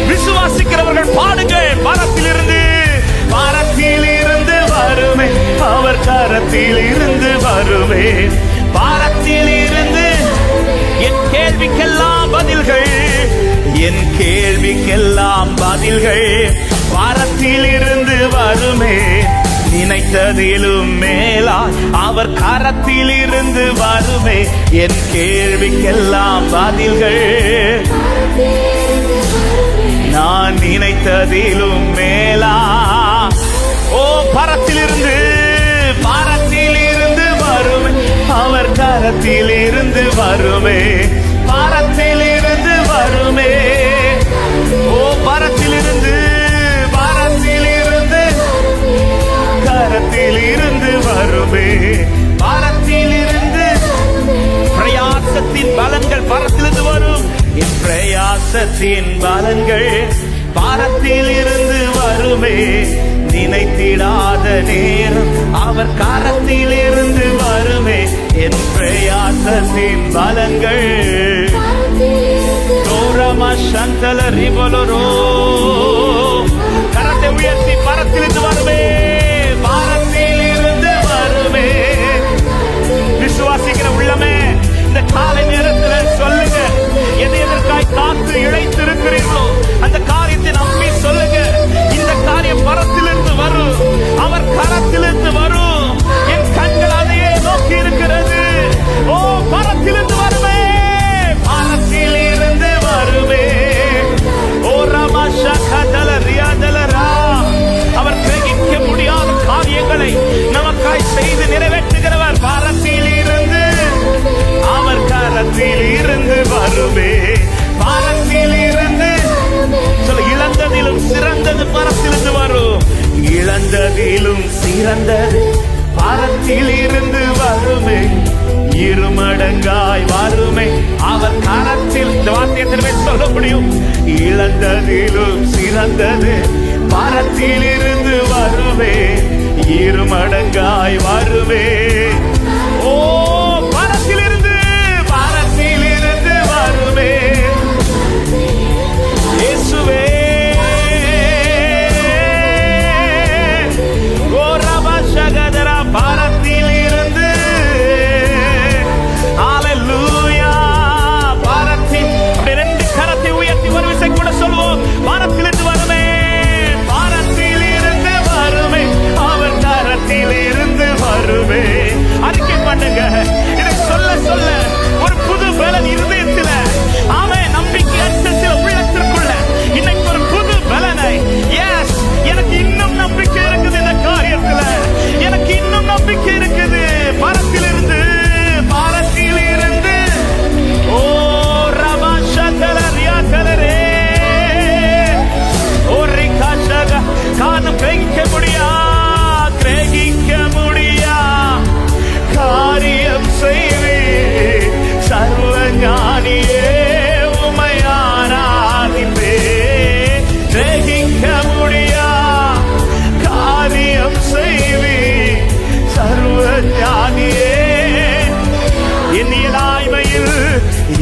விசுவாசிக்கிறவர்கள் பாடுங்கள். பாரத்தில் இருந்து வருமே, அவர் கரத்தில் இருந்து வருமே. பாரத்தில் இருந்து என் கேள்விக்கெல்லாம் பதில்கள், என் கேள்விக்கெல்லாம் பதில்கள் பாரத்தில் இருந்து வருமே. நினைத்ததிலும் மேலா அவர் கரத்தில் இருந்து வருமே. என் கேள்விக்கெல்லாம் பதில்கள், நான் நினைத்ததிலும் மேலா. ஓ, பரத்தில் இருந்து வருமே, அவர் கரத்தில் இருந்து வருமே. பரத்தில் இருந்து வருமே, ஓ, பரத்தில் இருந்து கரத்தில் இருந்து வருமே. பரத்தில் இருந்து பிரயாசத்தின் பலன்கள் பரத்திலிருந்து வரும். என் பிரயாசத்தின் பலன்கள் பாரத்தில் இருந்து வருமே. நினைத்திடாத நேரம் அவர் கரத்தில் இருந்து வருமே. என் பிரயாசத்தின் பலன்கள் கரத்தை உயர்த்தி பரத்திலிருந்து வருமே, பாரத்தில் இருந்து வருமே. விசுவாசிக்கிற உள்ளமே, இந்த காலை நேரத்தில் சொல்லுங்க, எதற்காய் காத்து இழைத்திருக்கிறீர்களோ அந்த காரியத்தை நம்பி சொல்லுங்க. இந்த காரியம் பரத்திலிருந்து வரும், அவர் கரத்திலிருந்து வரும். என் கண்கள் அதையே நோக்கி இருக்கிறது. ஓ, பரத்திலிருந்து வருமே, பரத்தில் இருந்து வருமே. ஓ, அவர் கிரகிக்க முடியாத காரியங்களை நமக்காய் செய்து நிறைவேற்றுகிறவர். பரத்தில் இருந்து அவர் கரத்தில் இருந்து வருமே. பரத்தில் இருந்து இழந்ததிலும் சிறந்தது பரத்திலிருந்து வரும். இழந்ததிலும் சிறந்தது பரத்தில் இருந்து வருமே, இருமடங்காய் வருமே. அவர் கரத்தில், இந்த வார்த்தையை சொல்ல முடியும். இழந்ததிலும் சிறந்தது பரத்தில் இருந்து வருமே, இருமடங்காய் வருமே. ஓ, பரத்தில் இருந்து வருமே. இயேசுவே, பாரத்தில் இருந்து, ஹல்லேலூயா, பாரத்தில். ரெண்டு கரத்தை உயர்த்தி ஒரு விசை கூட சொல்வோம். பாரத்தில் இருந்து வருமே, பாரத்தில் இருந்து வருமே, அவர் கரத்தில் இருந்து வருமே. அறிக்கை பண்ணுங்க, இதை சொல்ல சொல்ல ஒரு புது பலன் இருதயத்தில், அவன் நம்பிக்கை அச்சத்தில் உள்ளத்திற்குள்ள இன்னைக்கு ஒரு புது பலனை. எஸ், எனக்கு இன்னும் நம்பிக்கை இருக்குது இந்த காரியத்துல, எனக்கு இன்னும் நம்பிக்கை இருக்குது. பரத்தில் இருந்து ஓ, ரமாஷகலரியாகலரே, ஓ, ரிகாஷக காரணம் கிரகிக்க முடியா காரியம் செய்வே. சர்வ ஞானியே, உமையானாதிப்பே. கிரகிக்க முடியா காரியம் செய்வே, சர்வ ஞானியே.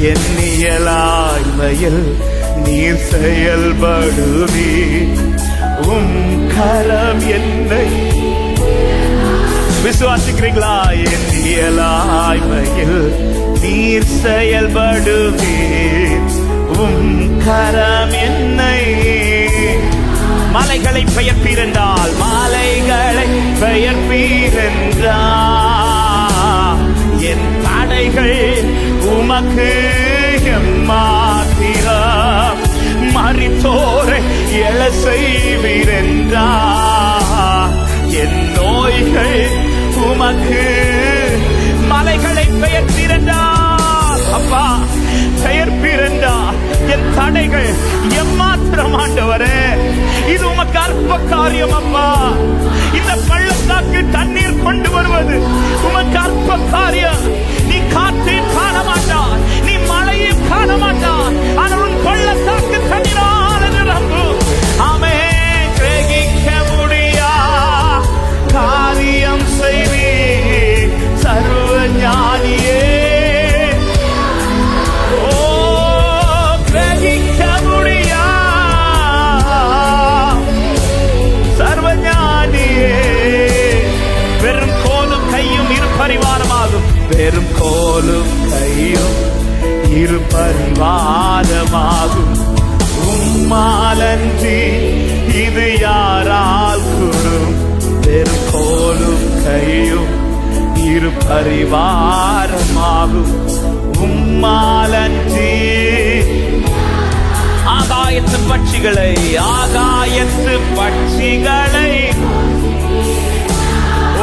எண்ணியலாய்மையில் நீர் செயல்படுவே. கரம் என்னை விசுவாசிக்கிறீங்களா? எண்ணியலாய்மையில் நீர் செயல்படுவே. கரம் என்னை மலைகளை பெயர்ப்பீரென்றால், மாலைகளை பெயர்ப்பீரென்றால், என் தடைகள் உமக்கு எம்மாத்திரம். மரித்தோரை எழ செய்வீரென்றால், என் நோய்கள் உமக்கு. மலைகளை பெயர்ப்பீரென்றால், அப்பா பெயர்ப்பீரென்றால், என் தடைகள் எம்மாத்திரம் ஆண்டவரே. பரிவாரமாகும். உம்மாலன்றி இது யாரால் கூடும்? வெறும் கோலும் கையும் இரு பரிவாரமாகும். உம்மாலன்றி ஆகாயத்து பட்சிகளை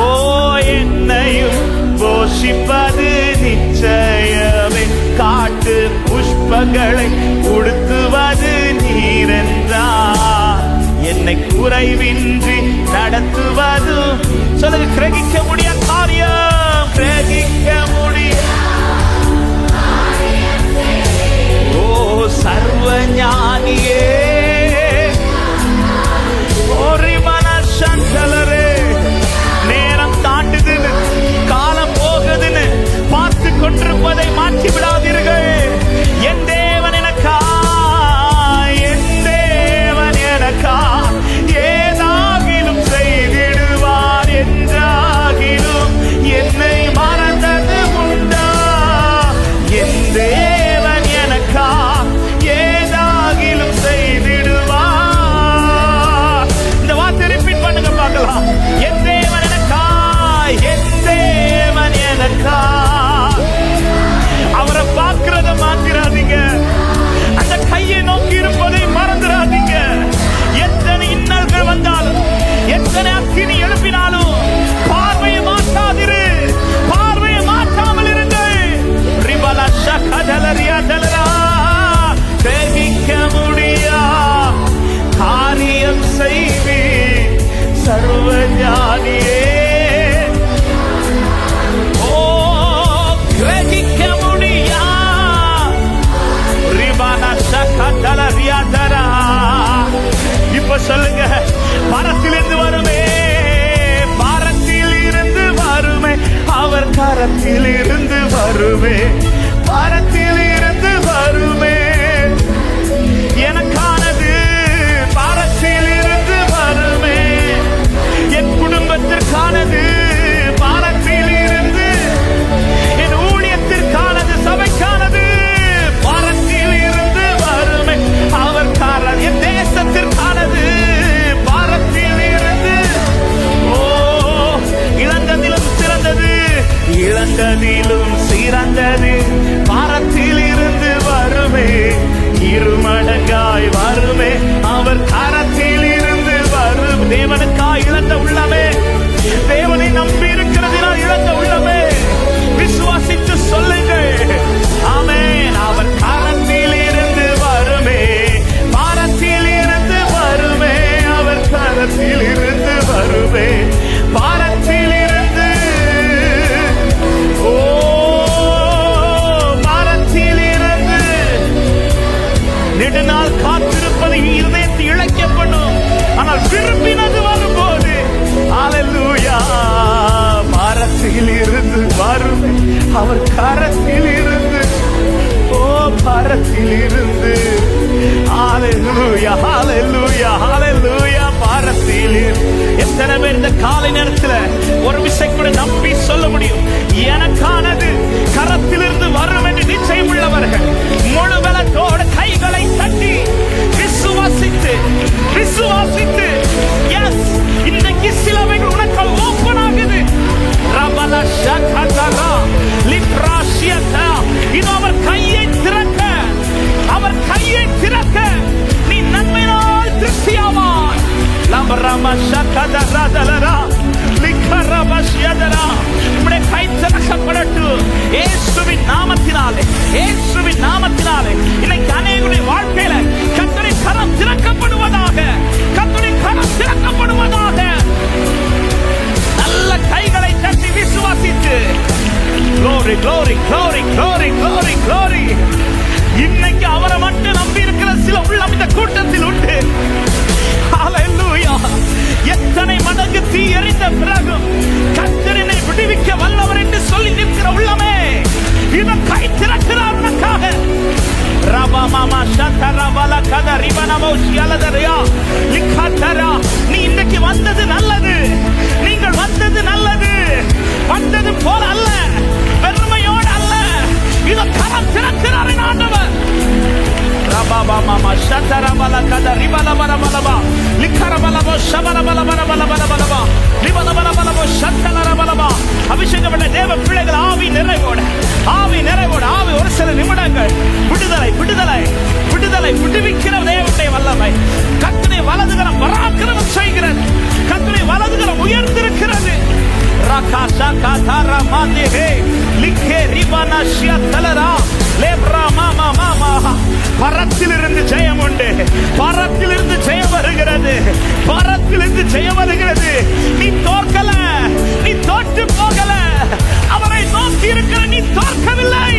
ஓ என்னையும் போஷிப்பது நிச்சயமே. காட்டு புஷ்பங்களை உடுத்துவது நீரென்றார். என்னை குறைவின்றி நடத்துவது சொல்லுங்க. கிரகிக்க முடிய காரியம், கிரகிக்க முடிய ஓ சர்வ ஞானியே. ஒரு மனசந்தலரே நேரம் தாண்டுதுன்னு, காலம் போகுதுன்னு பார்த்து கொண்டிருப்பதை மாற்றி விடாதீர்கள். என் தேவன் எனக்கா, என் தேவன் எனக்கா ஏதாகிலும் செய்திடுவார் என்றாகிலும் என்னை மறந்தது உண்டா? என் தேவன் எனக்கா ஏதாகிலும் செய்திடுவார். இந்த வார்த்தை ரிப்பீட் பண்ணுங்க பார்க்கலாம். என் தேவன் எனக்கா, என் தேவன் எனக்கா. அவரை பார்க்கிறத மாத்திராதீங்க. அந்த கையை நோக்கி இருப்பதை மறந்துடாதீங்க. எத்தனை இன்னல்கள் வந்தாலும், எத்தனை அக்கினி எழுப்பினாலும் பார்வையை மாற்றாதிரு, பார்வையை மாற்றாமல் இருங்கள். ரிபலா ஷகதலரியா தலரா கிரகிக்க முடியா காரியம் செய்வி சர்வ ஞானியே. ஓ கிரகிக்க முடியா ரிபலா ஷகதலரியா தரா. இப்ப சொல்லுங்க. பரத்திலிருந்து வருமே, பாரத்தில் இருந்து வருமே, அவர் கரத்தில் இருந்து வருமே, பாரத்தில் இருந்து வருமே. எனக்கானது பாரத்தில் இருந்து வருமே, என் குடும்பத்திற்கானது பாரத்தில் இருந்து, என் ஊழியத்திற்கானது, சபைக்கானது பாரத்தில் இருந்து வருமே. அவர் காரணம் என் தேசத்திற்கானது பாரத்தில் இருந்து. ஓ இழந்ததிலும் சிறந்தது, இழந்ததிலும் சிறந்தது பாரத்தில் இருந்து வருமே, இருமடங்காய் வருமே. அவர் கரத்தில் இருந்து வரும். தேவனுக்காய் இழந்த உள்ளமே, தேவனை நம்பி இருக்கிறதினால் இழந்த உள்ளமே, விசுவாசித்து சொல்லுங்கள். ஆமென். அவர் கரத்தில் இருந்து வருமே, பாரத்தில் இருந்து வருமே, அவர் கரத்தில் இருந்து வருமே, பாரத்தில் இருந்து. ஓ பாரத்தில் இருந்து நெடுநாள் காத்திருப்பது இதயத்தை இழைக்க பண்ணும். ஆனால் விரும்பினது வரும்போது அல்லேலூயா பாரத்தில் இருந்து வருமே, அவர் கரத்தில் இருந்து. ஓ பாரத்தில் இருந்து. அல்லேலூயா அல்லேலூயா அல்லேலூயா பாரத்தில் இருந்து. எத்தனை பேர் இந்த காலை நேரத்தில் ஒரு விஷயம் கூட நம்பி சொல்ல முடியும்? எனக்கானது கரத்திலிருந்து வரும் என்று நிச்சயம் உள்ளவர்கள் முழு பலத்தோடு கைகளை தட்டி விசுவாசித்து விசுவாசித்து எஸ் இன்னைக்கு சிலவைகள் உனக்கு ஓபன் ஆகுது. ரபலா ஷகதரா லிப்ராஷியதா. இது அவர் கையை திறக்க, அவர் கையை திறக்க நீ நன்மையினால் திருப்தியாவாய். லபரமா ஷகதரா தலரா லிக்கரபஷியதரா. உம்முடைய கை திறக்கப்படட்டும் இயேசுவின் நாமத்தினாலே, இயேசுவின் நாமத்தினாலே. கத ரிபலபலபலபா லிக்கரபலபோ ஷபலபலபலபலபலபா லிபலபலபலபோ ஷத்தலரபலபா. அபிஷேகப்பட்ட தேவ பிள்ளைகள் ஆவி நிறைவோடு ஆவி ஒரு சில நிமிடங்கள் விடுதலை விடுதலை விடுதலை விடுவிக்கிற தேவனுடைய வல்லமை. கர்த்தருடைய வலதுகரம் பராக்கிரமம் செய்கிறது. கர்த்தருடைய வலதுகரம் உயர்ந்திருக்கிறது. பரத்திலிருந்து ஜெயம் உண்டு. பரத்திலிருந்து ஜெயம் வருகிறது. பரத்திலிருந்து ஜெயம் வருகிறது. நீ தோற்கல, நீ தோற்று போகல. அவரை நோக்கி இருக்கிற நீ தோற்கவில்லை.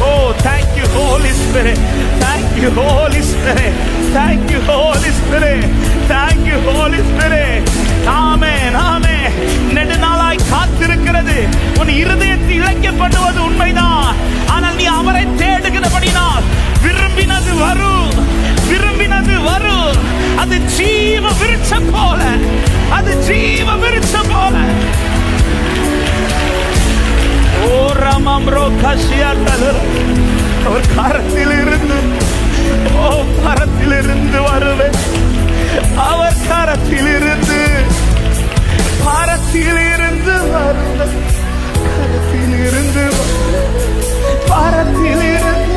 Oh, thank you, Holy Spirit. Thank you, Holy Spirit. Thank you, Holy Spirit. Thank you, Holy Spirit. Amen, amen. நெடுநாளாய் காத்திருக்கிறது உன் இருதயத்தில் இழைக்கப்படுவது உண்மைதான். ஆனால் நீ அவரை தேடுகிறபடினால் விரும்பினது வரும், விரும்பினது வரும். அது ஜீவ விருட்சம் போல, அது ஜீவ விருட்சம் போல. அவர் கரத்தில் இருந்து, கரத்தில் இருந்து வருவேன். அவர் கரத்தில் இருந்து, கரத்தில் இருந்து வருவேன். கரத்தில் இருந்து, கரத்தில் இருந்து,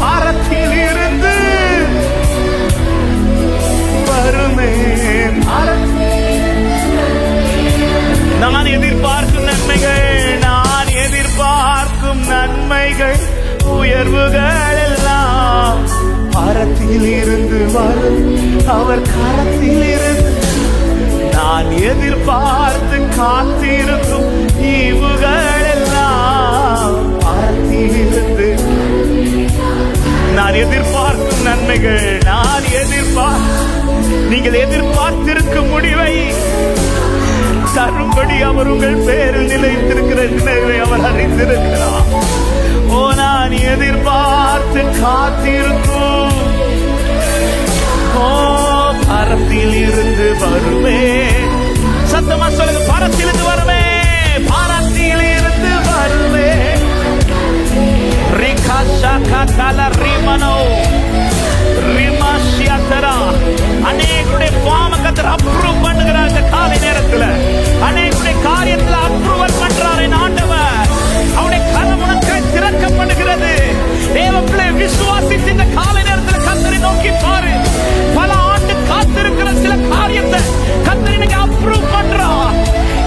பாரத்தில் இருந்து வருவேன். நான் எதிர்பார்க்கும் நன்மைகள், நான் எதிர்பார்க்கும் நன்மைகள், உயர்வுகள் எல்லாம் பாரத்தில் இருந்து வரும். அவர் கரத்தில் இருந்து நான் எதிர்பார்த்து காத்திருக்கும் ஈவுகள் எல்லாம் பாரத்தில் இருந்து. நான் எதிர்பார்க்கும் நன்மைகள், நான் நீங்கள் எதிர்பார்த்திருக்கும் முடிவை தரும்படி அவர் உங்கள் பேரில் நிலைத்திருக்கிற நினைவை அவர் அறிந்திருக்கிறார். நான் எதிர்பார்த்து காத்திருக்கும் பரத்தில் இருந்து வருவே. சத்தமா சொல்லுங்க, பரத்தில் இருந்து வருவே, பரத்தில் இருந்து வருவே. அநேகருடைய பாவத்தை அப்ரூவ் பண்ணுகிறார். இந்த காலை நேரத்தில் அநேகருடைய காரியத்தில் அப்ரூவல் பண்றார் என் ஆண்டவர். அவருடைய கரம் உனக்கு திறக்கப்படுகிறது. தேவ பிள்ளை விசுவாசித்து இந்த காலை நேரத்தில் கர்த்தரை நோக்கி பாரு. பல ஆண்டு காத்திருக்கிற சில காரியத்தை கர்த்தர் இன்னைக்கு அப்ரூவ் பண்றார்.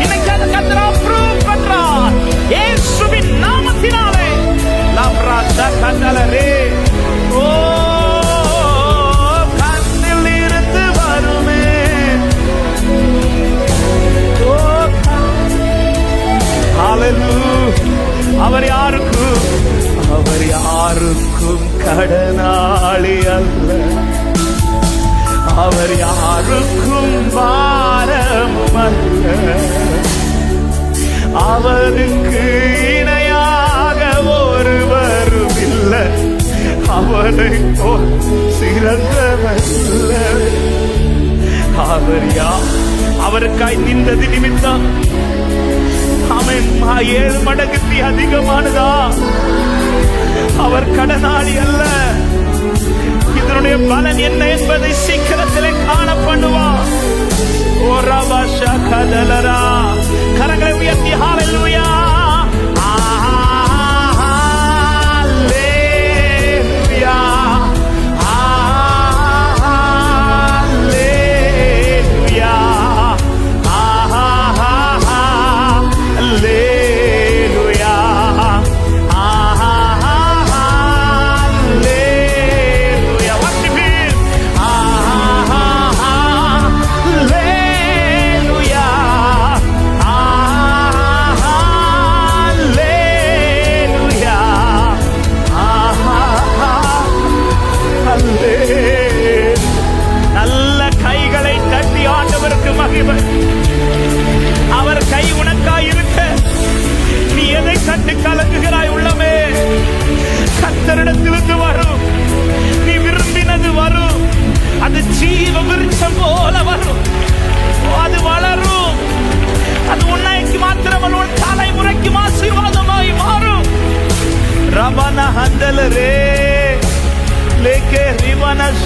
இன்னைக்கு அந்த கர்த்தர் அப்ரூவ் பண்றார் இயேசுவின் நாமத்தினாலே. லப்ரா சகதலரே கண்ணில் இருந்து வருமே. அவர் யாருக்கும் கடனாளி அல்ல. அவர் யாருக்கும் பாரமும் அல்ல. அவருக்கு இணையாக ஒருவரும் இல்லை. அவரை போல் சிறந்தவர் இல்லை. அவர் அவருக்காய் நின்றது நிமித்தம் அவன் 7 மடங்குக்கு அதிகமானதா. அவர் கடனாளி அல்ல. இதனுடைய பலன் என்ன என்பதை சீக்கிரத்திலே காணப்படுவார். கரங்களை உயர்த்தி ஹல்லேலூயா. Hallelujah.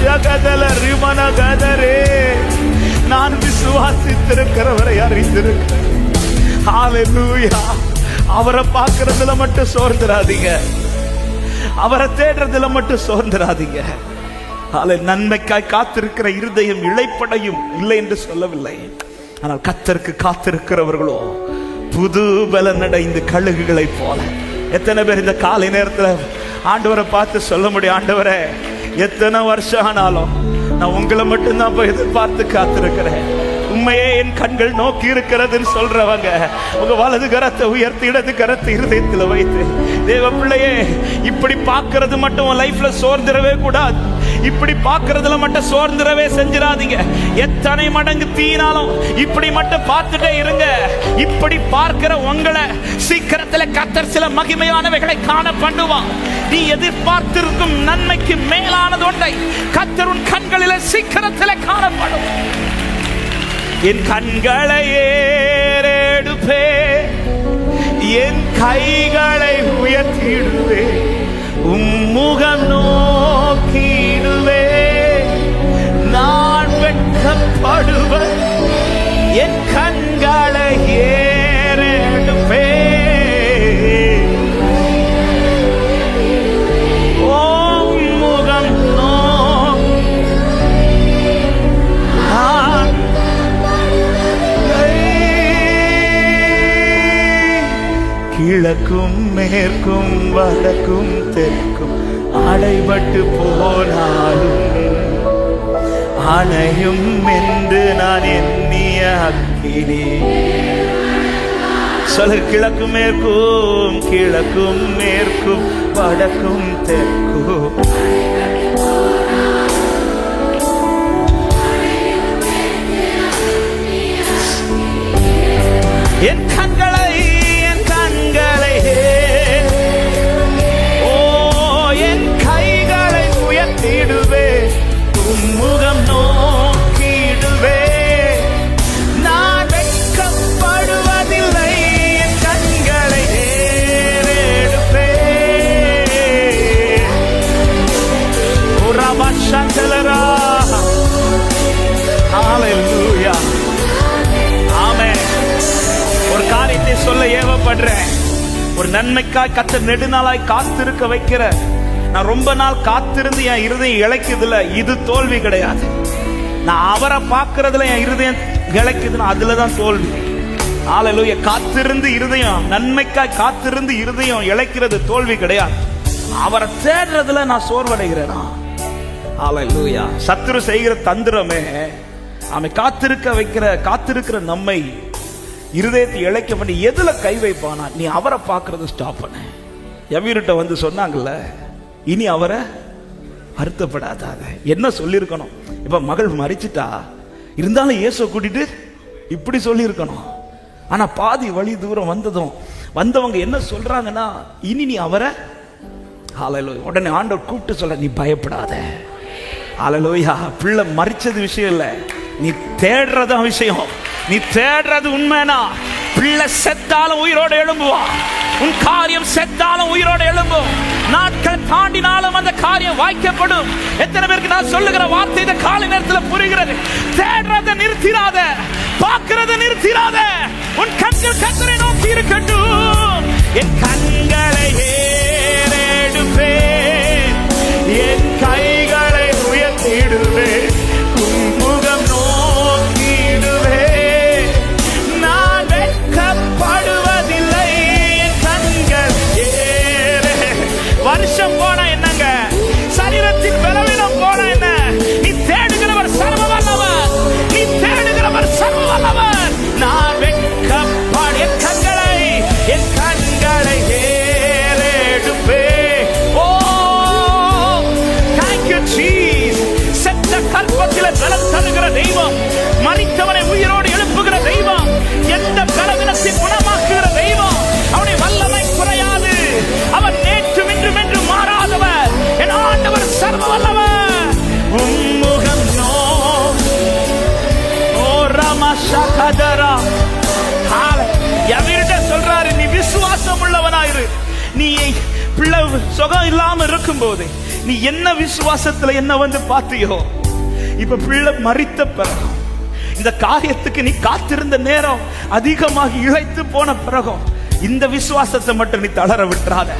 ஷகதல ரிமன கதரே. நான் விசுவாசித்திருக்கிறவரை அறிந்திருக்கிறேன். ஹalleluya. அவரை பார்க்கிறதுல மட்டும் சோர்ந்துராதீங்க, அவரை தேடுறதுல மட்டும் சோர்ந்துராதீங்க. நன்மைக்காய் காத்திருக்கிற இருதயம் இளைப்படையும் இல்லை என்று சொல்லவில்லை. ஆனால் கர்த்தருக்கு காத்திருக்கிறவர்களோ புது பலன் அடைந்து கழுகுகளை போல. எத்தனை பேர் இந்த காலை நேரத்தில் ஆண்டவரை பார்த்து சொல்ல முடியும், ஆண்டவரே எத்தனை வருஷம் ஆனாலும் நான் உங்களை மட்டும்தான் போய் எதிர்பார்த்து காத்திருக்கிறேன், உண்மையே என் கண்கள் நோக்கி இருக்கிறதுன்னு சொல்றவங்க உங்க வலது கரத்தை உயர்த்தி இடது கரத்தை இருதயத்தில் வைத்து, தேவ பிள்ளையே இப்படி பார்க்கறது மட்டும் உன் லைஃப்ல சோர்ந்துடவே கூடாது. இப்படி பார்க்கறதுல மட்டும் சோர்ந்துடவே செஞ்சிடாதீங்க. எத்தனை மடங்கு தீனாலும் இப்படி மட்டும் பார்த்துட்டே இருங்க. இப்படி பார்க்கிற உங்களை சீக்கிரத்தில் கர்த்தர் சில மகிமையானவைகளை காண பண்ணுவான். நீ எதிர்பார்த்திருக்கும் நன்மைக்கு மேலானது ஒன்றை கர்த்தர் உன் கண்களில் சீக்கிரத்தில் காணப்படும். என் கண்களை ஏறெடுப்பே, என் கைகளை உயர்த்திடுவே, உம்முகம் நோக்கிடுவே, நான் வெட்கப்படுவேன். என் கண்களை ஏறெடுப்பே, உம்முகம் கிழக்கும் மேற்கும் வடக்கும் தெற்கும் அடைபட்டு போனாலும் அணையும் என்று நான் எண்ணிய அக்கினி. சொல்ல, கிழக்கும் மேற்கும், கிழக்கும் மேற்கும் வடக்கும் தெற்கும் என் கண்களை முகம் நோக்கிடுவே, நான் வெட்கப்படுவதில்லை. என் கண்களை ஏறெடுப்பே, ஹalleluya. ஆமென். ஒரு காரியத்தை சொல்ல ஏவப்படுறேன். ஒரு நன்மைக்காய் கர்த்தர் நெடுநாளாய் காத்திருக்க வைக்கிற, நான் ரொம்ப நாள் காத்திருந்து என் இருதயம் இழைக்குதுல, இது தோல்வி கிடையாது. நான் அவரை பார்க்கறதுல என் இருதயம் இழைக்குதுன்னா அதுலதான் தோல்வி. ஹalleluya. காத்திருந்து இருதயம், நன்மைக்காய் காத்திருந்து இருதயம் இழைக்கிறது தோல்வி கிடையாது. அவரை தேடுறதுல நான் சோர்வடைகிறேனா? ஹalleluya. சத்துரு செய்கிற தந்திரமே அவன் காத்திருக்கிற நம்மை இருதயத்தை இழைக்க பண்ணி எதுல கை வைப்பானா? நீ அவரை பார்க்கறது ஸ்டாப் பண்ண. எவீர்கிட்ட வந்து சொன்னாங்கல்ல, இனி அவரை வருத்தப்படாத. என்ன சொல்லியிருக்கணும்? இப்ப மகள் மறிச்சிட்டா, இருந்தாலும் இயேசுவை கூட்டிட்டு இப்படி சொல்லியிருக்கணும். ஆனா பாதி வழி தூரம் வந்தவங்க என்ன சொல்றாங்கன்னா, இனி நீ அவரை, ஹalleluya. உடனே ஆண்டவர் கூப்பிட்டு சொல்ல, நீ பயப்படாத. ஹalleluya. பிள்ளை மறிச்சது விஷயம் இல்ல, நீ தேடுறதான் விஷயம். நீ தேடுறது உண்மைனா பிள்ளை செத்தாலும் உயிரோடு எழும்புவான். உன் காரியம் செத்தாலும் உயிரோடு எழும்பும். நாட்கள் தாண்டினாலும் அந்த காரியம் வாய்க்கப்படும். எத்தனை பேருக்கு நான் சொல்லுகிற வார்த்தை இந்த காலை நேரத்தில் புரிகிறது? தேடுறத நிறுத்திராத, பார்க்கிறத நிறுத்திராத. உன் கண்கள் கர்த்தரை நோக்கி இருக்கட்டும். என் கண்களை ஏறெடுப்பே, என் கைகளை உயர்த்திடுவே, முகம் நோக்கிடுவே, நான் வெட்கப்படுவதில்லை. என் கண்கள் வருஷம் போனா என்னங்க, சரீரத்தின் பலவீனம் போனா என்ன, நீ தேடுகிறவர் சர்வ வல்லவர், நீ தேடுகிறவர் சர்வ வல்லவர். நான் சுகம் இல்லாம இருக்கும் போது நீ என்ன விசுவாசத்துல என்ன வந்து பார்த்தியோ, இப்ப பிள்ளை மரித்த பிறகு இந்த காரியத்துக்கு நீ காத்திருந்த நேரம் அதிகமாக இழைத்து போன பிறகும் இந்த விசுவாசத்தை மட்டும் நீ தளர விட்டுறாத.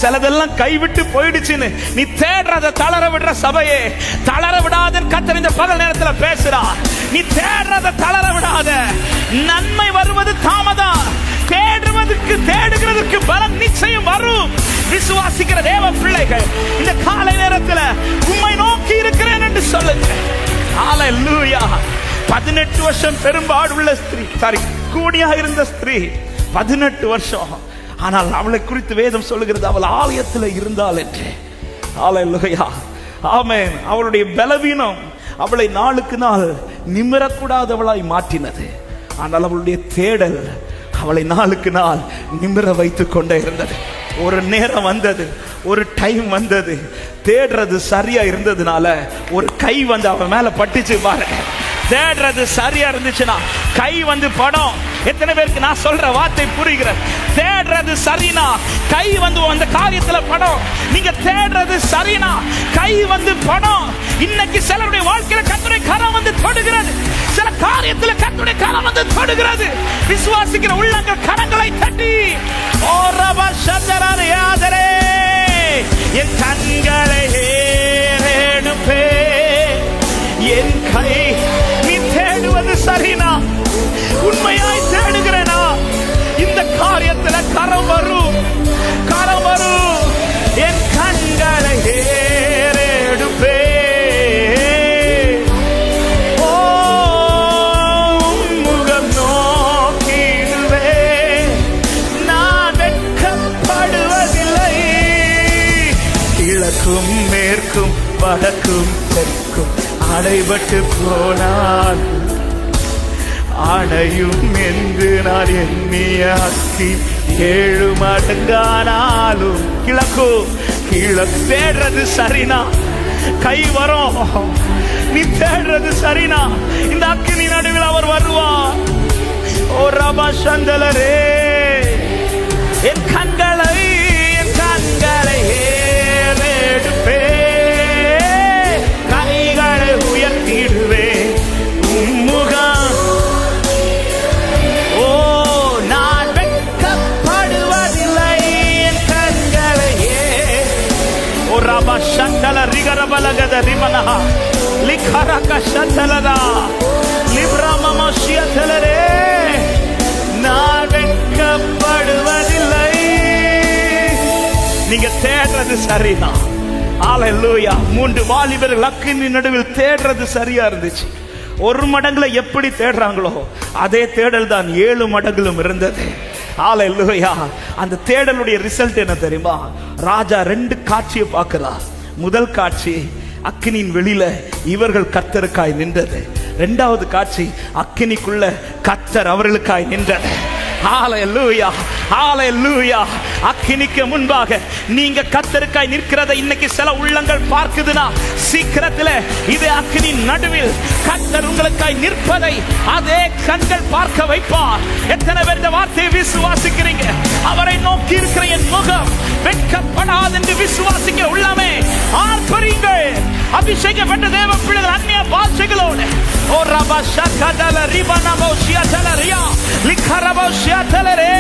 சிலதெல்லாம் கைவிட்டு போயிடுச்சுன்னு நீ தேடுறத தளர விடுற சபையே, தளர விடாத கர்த்தர் இந்த பகல் நேரத்துல பேசுறா. நீ தேடுறத தளர விடாத. நன்மை வருவது தாமதம், தேடுகிறதுக்கு பலன் நிச்சயம் வரும். விசுவாசிக்கிற தேவ பிள்ளைகள் இந்த காலை நேரத்துல உம்மை நோக்கி இருக்கிறேன் என்று சொல்லுங்க. ஹல்லேலூயா. 18 வருஷம் பெரும்பாடுள்ள ஸ்திரீ, கூடியா இருந்த ஸ்திரீ 18 வருஷம். ஆனால் அவளை குறித்து வேதம் சொல்லுகிறது, அவள் ஆலயத்தில் இருந்தாள் என்று. ஹல்லேலூயா, ஆமென். அவளுடைய பலவீனம் அவளை நாளுக்கு நாள் நிமிரக்கூடாதவளாய் மாற்றினது. ஆனால் அவளுடைய தேடல் அவளை நாளுக்கு நாள் நிமிர வைத்துக் கொண்டே இருந்தது. ஒரு நேரம் வந்தது, ஒரு டைம் வந்தது, தேடுறது சரியா இருந்ததுனால ஒரு கை வந்து அவன் மேல பட்டுச்சு பாருங்க. தேடுறது சரியா இருந்துச்சுன்னா கை வந்து படம். எத்தனை பேருக்கு நான் சொல்ற வார்த்தை புரிகிறது? தேடுறது சரினா கை வந்து அந்த காரியத்துல படம். நீங்க தேடுறது சரினா கை வந்து படம். இன்னைக்கு சிலருடைய வாழ்க்கையில கர்த்தருடைய கரம் வந்து தொடுகிறது, சில காரியத்துல கர்த்தருடைய கரம் வந்து தொடுகிறது. விசுவாசிக்கிற உள்ளங்கள் கரங்களை தட்டி ஓ ரபா சந்தரரே ஆதரே என் கண்களை ஏறெடுப்பே, என் கை. நீ தேடுவது சரினா, உண்மையாய் தேடுகிறேனா, இந்த காரியத்துல கரம் வரும், கரம் வரும். என் கண்களை ஏறெடுப்பே, ஓ முகம் நோக்கிடுவே, நான் வெட்கப்படுவதில்லை. கிழக்கும் மேற்கும் வடக்கும் தெற்கும் அடைபட்டு போனால் அணையும் என்று நான் எண்ணிய அக்கி 7 மடங்கானாலும் கிழக்கு தேடுறது சரினா கை வரும். நீ தேடுறது சரினா இந்த அக்கினி நடுவில் அவர் வருவார். ஓ ரபா சந்தலரே, என் கண்களை ஏறெடுப்பே, கைகளை உயர்த்திடுவே, முகம். ஓ நான் வெட்கப்படுவதில்லை, என் கண்களையே. ஓ ரபா சந்தல ரிகரபலகத ரிமனஹா லிகரக சந்தலதா லிப்ரமமஷியதலரே, நான் வெட்கப்படுவதில்லை. நீங்க தேடுறது சரிதான். ஹல்லேலூயா. 3 வாலிபர்கள் அக்கினி நடுவில் தேடுறது சரியா இருந்துச்சு. 1 மடங்குல எப்படி தேடுறாங்களோ அதே தேடல் தான் 7 மடங்கிலும் இருந்தது. ஹல்லேலூயா. அந்த தேடலுடைய ரிசல்ட் என்ன தெரியுமா? ராஜா 2 காட்சியை பார்க்கிறார். முதல் காட்சி அக்கினியின் வெளியில இவர்கள் கர்த்தருக்காய் நின்றது. 2வது காட்சி அக்கினிக்குள்ள கர்த்தர் அவர்களுக்காய் நின்றது. ஹல்லேலூயா, ஹல்லேலூயா. அக்கினிக்கு முன்பாக நீங்க கர்த்தருக்காய் நிற்கிறதை இன்னைக்கு சில உள்ளங்கள் பார்க்குதுன்னா சீக்கிரத்தில் இது அக்கினி நடுவில் கர்த்தர் உங்களுக்காய் நிற்பதை அதே கண்கள் பார்க்க வைப்பார். எத்தனை பேர் இந்த வார்த்தையை விசுவாசிக்கிறீங்க? அவரை நோக்கி இருக்கிற என் முகம் வெட்கப்படாது என்று விசுவாசிக்கிற உள்ளமே ஆர்ப்பரியுங்கள். அபிஷேகம் பெற்ற தேவ பிள்ளைகள் அந்நிய பாஷைகளோடு ஓ ரபா ஷகதல ரிபனமோ ஷியதலரியா லிகரபோ ஷியதலரே,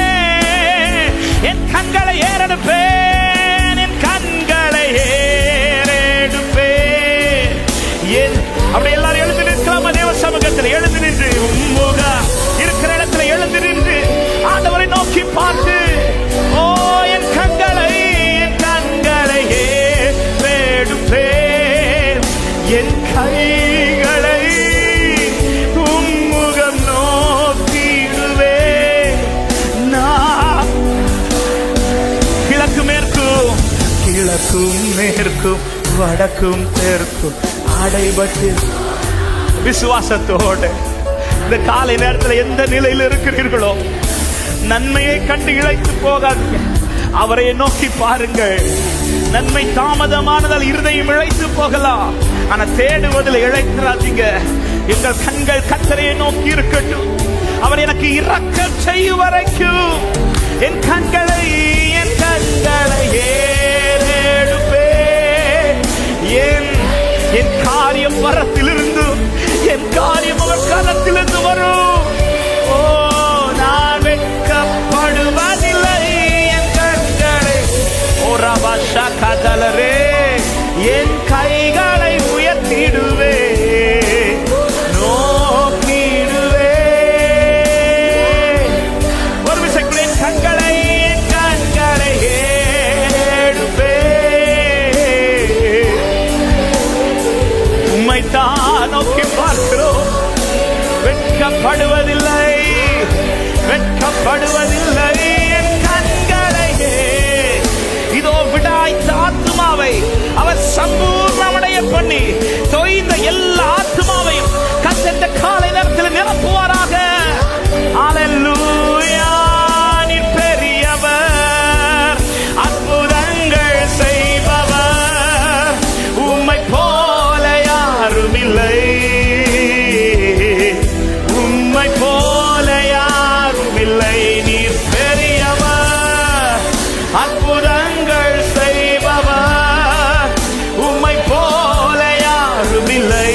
என் கண்களை ஏறெடுப்பேன், என் கண்களை ஏறெடுப்பேன். அப்படி எல்லாரும் எழுந்து நிற்கலாமா? தேவ சமூகத்தில் எழுந்து நின்று முகம் இருக்கிற இடத்துல எழுந்து நின்று ஆண்டவரை நோக்கி பார்த்து ஓ என் கண்களை ஏறெடுப்பேன், என் கைகளை முகம் நோக்கிடுவேன். நான் கிழக்கும் மேற்கும் வடக்கும் தெற்கும் அடைபட்டு விசுவாசத்தோடு இந்த காலை நேரத்தில் எந்த நிலையில் இருக்கிறீர்களோ நன்மையை கண்டு இழைத்து போகாதீங்க. அவரை நோக்கி பாருங்கள். நன்மை தாமதமானதால் இருதயம் இழைத்து போகலாம், ஆனா தேடுவதில் இழைத்துறாதீங்க. எங்கள் கண்கள் கர்த்தரையை நோக்கி இருக்கட்டும். அவர் எனக்கு இரக்கம் செய்யும் வரைக்கும் என் கண்களை ஏறெடுப்பேன். வரத்திலிருந்து என் காரியம் அவர் கரத்திலிருந்து வரும். ஓ, நான் வெட்கப்படுவதில்லை. என் கண்களை ஓரபாஷா கதலரே, என் கைகளை உயர்த்திடுவே, நோக்கிடுவே. ஒரு விசைக்குள்ளே கண்களை ஏடுவே. உம்மைத்தான் நோக்கி பார்க்கிறோம். வெட்கப்படுவதில்லை, வெட்கப்படுவதில்லை. என் கண்களையே இதோ விடாய்த்த ஆத்துமாவை அவர் சம்பூர்ணமடைய பண்ணி தொய்ந்த எல்லா ஆத்துமாவையும் கத்தென்ற காலை நேரத்தில் நிரப்புவாராக. அல்லேலூயா. நீர் பெரியவர், அற்புதங்கள் செய்பவர், உம்மை போல யாரும் இல்லை, உம்மை போல யாரும் இல்லை. நீர் பெரியவர், அற்புதங்கள் செய்பவர், உம்மை போல யாரும் இல்லை,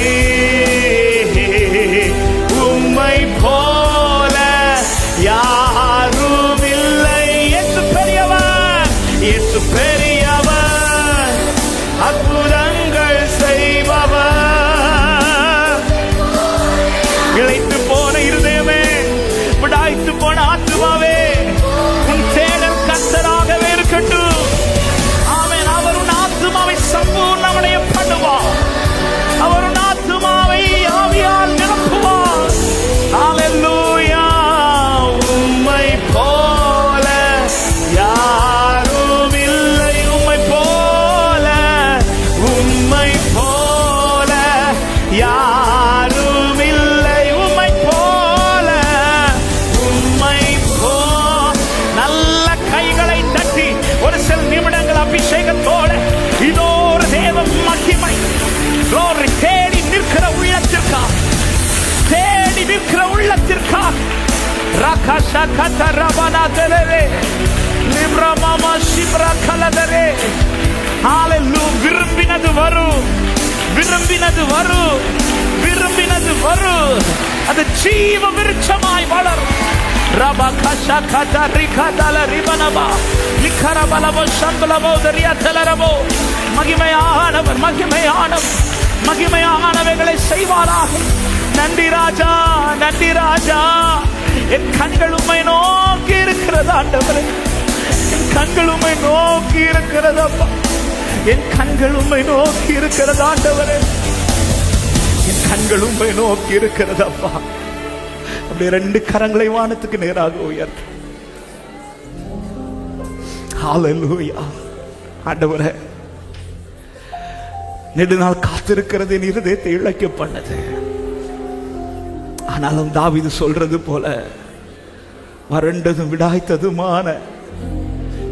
உம்மை போல யாரும் இல்லை. இயேசு பெரியவர், இயேசு பெரியவர், அற்புதங்கள் செய்பவர். இளைத்து போன இருதயமே, விடாய்த்து போன ஆத்துமாவே, உன் தேடல் கர்த்தராகவே இருக்கட்டும். ஆமென். அவர் உன் ஆத்துமாவை சம்பூர்ணமடைய பண்ணுவார். அவர் உன் ஆத்துமாவை ஆவியால் நிரப்புவார். அல்லேலூயா. உம்மை போல யாரும் இல்லை, உம்மை போல, உம்மை போல யாரும் இல்லை, உம்மை போல, உம்மை போ. நல்ல கைகளை தட்டி ஒரு சில நிமிடங்கள் அபிஷேகத்தோட இதோ ஒரு தேவ மகிமை glory தேடி நிற்கிற உள்ளத்திற்கா, தேடி நிற்கிற உள்ளத்திற்கா. ராகாஷா கதரபனா தெலரே, லிப்ரமாமா சிப்ரா கலதரே. ஹalleluya. விரும்பினது வரும், விரும்பினது வரும், விரும்பினது வரும். அது ஜீவ விருட்சமாய் வளரும். ரபகஷா கதரிகதல ரிபனபா லிகரபலபோ சம்பலபோ தரியதலரபோ. மகிமையானவர், மகிமையானவர், மகிமையானவைகளை செய்வாராக. நன்றி ராஜா, நன்றி ராஜா. என் கண்கள் உம்மை நோக்கி இருக்கிறது ஆண்டவரே, என் கண்கள் உம்மை நோக்கி இருக்கிறதப்பா, என் கண்கள் உம்மை நோக்கி இருக்கிறது ஆண்டவரே, என் கண்கள் உம்மை நோக்கி இருக்கிறதப்பா. அப்படியே ரெண்டு கரங்களை வானத்துக்கு நேராக உயர்த்து. ஹalleluya. ஆண்டவரே, நெடுநாள் காத்திருக்கிறது என் இருதயத்தை இழைக்க பண்ணது. ஆனாலும் தாவீது சொல்றது போல வறண்டதும் விடாய்த்ததுமான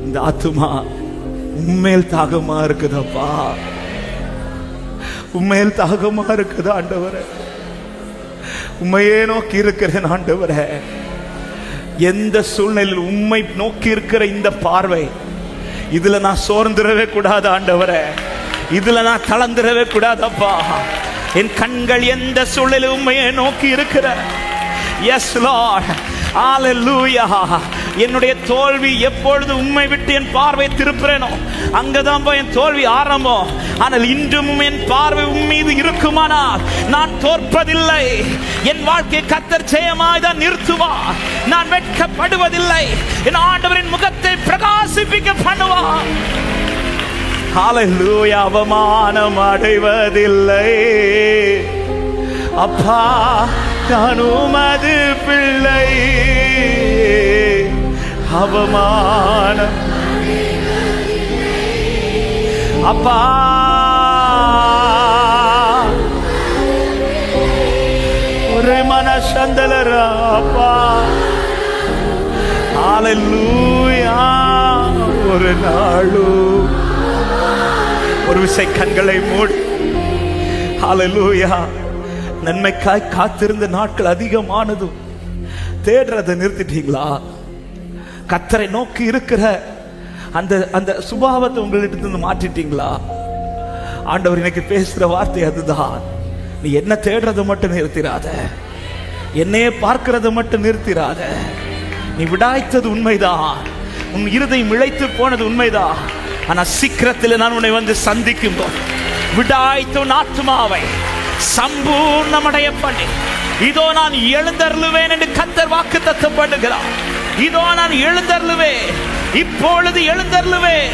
இந்த ஆத்துமா உண்மையில் தாகமா இருக்குதப்பா, உண்மையில் தாகமா இருக்குது ஆண்டவரே. உண்மையே நோக்கி இருக்கிறேன் ஆண்டவரே. எந்த சூழ்நிலையில் உண்மை நோக்கி இருக்கிற இந்த பார்வை, இதுல நான் சோர்ந்திரவே கூடாது ஆண்டவரே, இதுல நான் தளர்ந்திரவே கூடாதப்பா. என் கண்கள் எந்த சூழ்நிலை உண்மையை நோக்கி இருக்கிற. எஸ் லார்ட், ஹalleluya. என்னுடைய தோல்வி எப்பொழுது உம்மை விட்டு என் பார்வை திருப்புறேனோ அங்கதான் என் தோல்வி ஆரம்பம். ஆனால் இன்றும் என் பார்வை உம்மீது இருக்குமானால் நான் தோற்பதில்லை. என் வாழ்க்கை கர்த்தர் ஜெயமாய் தான் நிறுத்துவார். நான் வெட்கப்படுவதில்லை. என் ஆண்டவரின் முகத்தை பிரகாசிப்பிக்க பண்ணுவார். ஹalleluya. அவமானம் அடைவதில்லை அப்பா, நான் உமது பிள்ளை. அவமானம் அப்பா, ஒரு மனசந்தலரா அப்பா. ஹalleluya. ஒரு நாளும் ஒரு விசை கண்களை மூடி ஹalleluya. நன்மைக்காய் காத்திருந்த நாட்கள் அதிகமானதும் தேடுறதை நிறுத்திட்டீங்களா? கர்த்தரை நோக்கி இருக்கிற அந்த அந்த சுபாவத்தை உங்களிடத்திலிருந்து மாற்றிட்டீங்களா? ஆண்டவர் எனக்கு பேசுற வார்த்தை அதுதான். நீ என்ன தேடுறது மட்டும் நிறுத்திராத, என்னையே பார்க்கிறது மட்டும் நிறுத்திராத. நீ விடாய்த்தது உண்மைதான், உன் இருதயம் இழைத்து போனது உண்மைதான். ஆனா சீக்கிரத்தில் நான் உன்னை வந்து சந்திக்கும் போது விடாய்த்த உன் ஆத்மாவை சம்பூர்ணமடைய பண்ணி, இதோ நான் எழுந்தருளுவேன் என்று கர்த்தர் வாக்குத்தத்தம் பண்ணுகிறார். இதோ நான் எழுந்தருளுவேன், இப்பொழுது எழுந்தருளுவேன்,